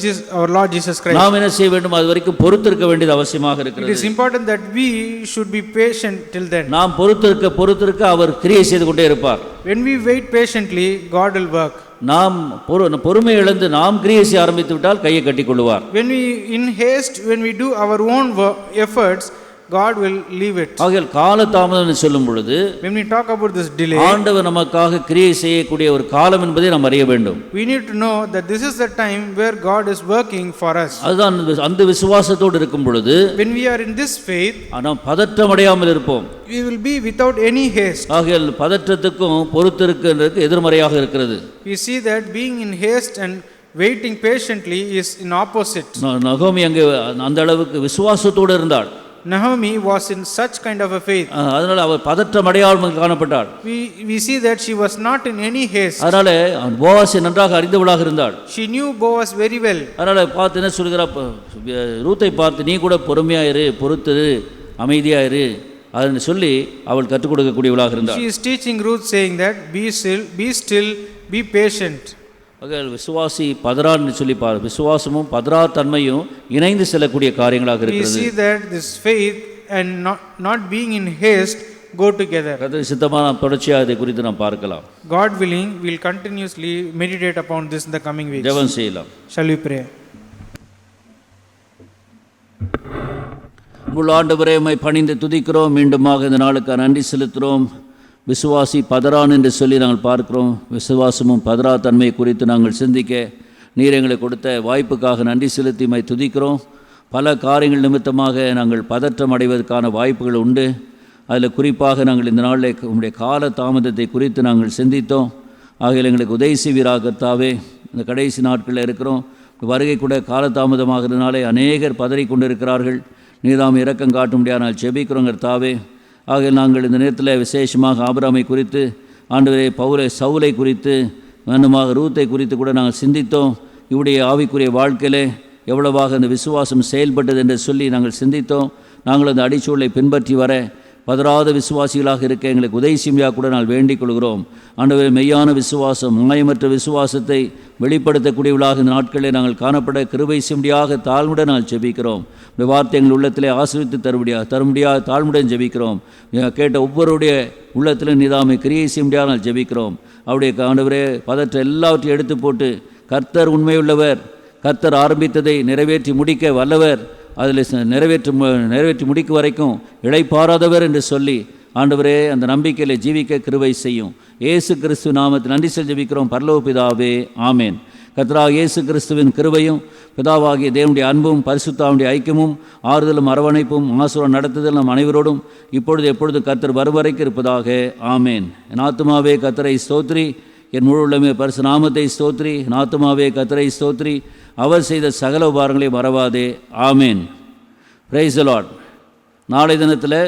is our Lord Jesus Christ. நாம் என்ன செய்ய வேண்டும்? அது வரைக்கும் பொறுத்திருக்க வேண்டியது அவசியமாக இருக்கிறது. It is important that we should be patient till then. நாம் பொறுத்திருக்க அவர் கிரியை செய்து கொண்டே இருப்பார். When we wait patiently, God will work. நாம் பொறுமை இழந்து நாம் கிரியை செய்ய ஆரம்பித்து விட்டால் கையை கட்டிக் கொள்வார். When we in haste, when we do our own efforts, God will leave it. ஆகையால் காலதாமதம் சொல்லும் பொழுது When we talk about this delay, ஆண்டவர் நமக்காக கிரியை செய்யக்கூடிய ஒரு காலம் என்பதை நாம் அறிய வேண்டும். we need to know that this is the time where God is working for us. அதுதான் அந்த விசுவாசத்தோடு இருக்கும் பொழுது When we are in this faith, நாம் பதற்றம் அடையாமல் இருப்போம். we will be without any haste. ஆகையால் பதற்றத்துக்கும் பொறுத்திருக்கிறதுக்கு எதிர்மறையாக இருக்கிறது. We see that being in haste and waiting patiently is in opposite. நகோமி அங்கே அந்த அளவுக்கு விசுவாசத்தோடு இருந்தாள். Naomi was in such kind of a faith. அதனால அவள் பதற்றம் அடையாமல் காணப்பட்டாள். We see that she was not in any haste. அதனால போவாசை நன்றாக அறிந்தவளாக இருந்தாள். She knew Boaz very well. அதனால பார்த்து என்ன சொல்கிறா, ரூத்தை பார்த்து நீ கூட பொறுமையாயிரு, பொறுத்திரு, அமைதியாயிரு அதன்னு சொல்லி அவள் கற்றுக் கொடுக்கக்கூடியவளாக இருந்தாள். She is teaching Ruth saying that be still, be patient. விசுவாசி பதறான்னு சொல்லி பாரு, விசுவாசமும் பதறா தன்மையும் இணைந்து செல்லக்கூடிய காரியங்களாக இருக்கிறது. We see that this faith and not being in haste go together. கர்த்தர் சித்தமான தொடர்ச்சியாக இதை குறித்து நாம் பார்க்கலாம். God willing, we will continuously meditate upon this in the coming weeks. ஜெபம் செய்யலாம். Shall we pray? ஆண்டவரே, உம்மை பணிந்து துதிக்கிறோம். மீண்டுமாக இந்த நாளுக்கு நன்றி செலுத்துகிறோம். விசுவாசி பதறான் என்று சொல்லி நாங்கள் பார்க்கிறோம். விசுவாசமும் பதறா தன்மை குறித்து நாங்கள் சிந்திக்க நீர் எங்களுக்கு கொடுத்த வாய்ப்புக்காக நன்றி செலுத்தி உம்மை துதிக்கிறோம். பல காரியங்கள் நிமித்தமாக நாங்கள் பதற்றம் அடைவதற்கான வாய்ப்புகள் உண்டு. அதில் குறிப்பாக நாங்கள் இந்த நாளில் உங்களுடைய கால தாமதத்தை குறித்து நாங்கள் சிந்தித்தோம். ஆகையில் எங்களுக்கு உதவி செய்வீராக கர்த்தாவே. இந்த கடைசி நாட்களில் இருக்கிறோம். வருகை கூட காலதாமதமாகிறதுனாலே அநேகர் பதறி கொண்டிருக்கிறார்கள். நீதாம் இரக்கம் காட்ட முடியாது நாங்கள் ஜெபிக்கிறோம் கர்த்தாவே. ஆக நாங்கள் இந்த நேரத்தில் விசேஷமாக ஆபிரகாமை குறித்து, ஆண்டவரே சவுலை குறித்து, வேண்டுமாக ரூத்தை குறித்து கூட நாங்கள் சிந்தித்தோம். இவருடைய ஆவிக்குரிய வாழ்க்கையிலே எவ்வளவாக அந்த விசுவாசம் செயல்பட்டது என்று சொல்லி நாங்கள் சிந்தித்தோம். நாங்கள் அந்த அடிச்சூழலை பின்பற்றி வர பதறாத விசுவாசிகளாக இருக்க எங்களுக்கு உதவி செய்யா கூட நாங்கள் வேண்டிக் கொள்கிறோம். ஆண்டவரே, மெய்யான விசுவாசம், மாயமற்ற விசுவாசத்தை வெளிப்படுத்தக்கூடியவர்களாக இந்த நாட்களில் நாங்கள் காணப்பட கிருபை செய்யும்படியாக தாழ்வுடன் நாங்கள் ஜெபிக்கிறோம். இந்த வார்த்தை எங்கள் உள்ளத்திலே ஆசீர்வித்து தரும்படியாக தாழ்வுடன் ஜெபிக்கிறோம். கேட்ட ஒவ்வொருடைய உள்ளத்திலும் நிதாமை கிரியை செய்யும்படியாக நாங்கள் ஜெபிக்கிறோம். அவருடைய ஆண்டவரே, பதற்ற எல்லாவற்றையும் எடுத்து போட்டு கர்த்தர் உண்மையுள்ளவர், கர்த்தர் ஆரம்பித்ததை நிறைவேற்றி முடிக்க வல்லவர், அதில் நிறைவேற்றி முடிக்கும் வரைக்கும் இளைப்பாறாதவர் என்று சொல்லி ஆண்டவரே அந்த நம்பிக்கையில் ஜீவிக்க கிருபை செய்யும். இயேசு கிறிஸ்து நாமத்தில் நன்றி செலுத்தி ஜெபிக்கிறோம் பரலோக பிதாவே, ஆமேன். கர்த்தராகிய இயேசு கிறிஸ்துவின் கிருபையும் பிதாவாகிய தேவனுடைய அன்பும் பரிசுத்தாவுடைய ஐக்கியமும் ஆறுதலும் அரவணைப்பும் ஆசீர்வாதம் நடத்துதல் நம் அனைவரோடும் இப்பொழுது எப்பொழுதும் கர்த்தர் வருவரைக்கு இருப்பதாக, ஆமேன். என் ஆத்துமாவே கர்த்தரை ஸ்தோத்ரி, என் முழு உள்ளமே பரிசு நாமத்தை ஸ்தோத்ரி. என் ஆத்துமாவே கர்த்தரை ஸ்தோத்ரி, அவர் செய்த சகல உபகாரங்களை மறவாதே, ஆமேன். Praise the Lord. நாளை தினத்தில்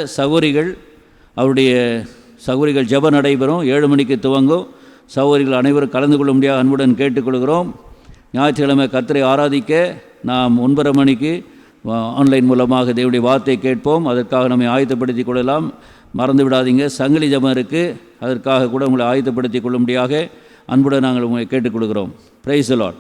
சகோதரிகள் ஜெபம் நடைபெறும். 7 மணிக்கு துவங்கும். சகோதரிகள் அனைவரும் கலந்து கொள்ள முடியாது அன்புடன் கேட்டுக்கொள்கிறோம். ஞாயிற்றுக்கிழமை கர்த்தரை ஆராதிக்க நாம் 9:30 மணிக்கு ஆன்லைன் மூலமாக தேவனுடைய வார்த்தை கேட்போம். அதற்காக நம்மை ஆயத்தப்படுத்திக் கொள்ளலாம். மறந்து விடாதீங்க, சங்கிலி ஜெபம் இருக்குது. அதற்காக கூட உங்களை ஆயத்தப்படுத்திக் கொள்ளும்படியாக அன்புடன் நாங்கள் உங்களை கேட்டுக்கொள்கிறோம். Praise the Lord.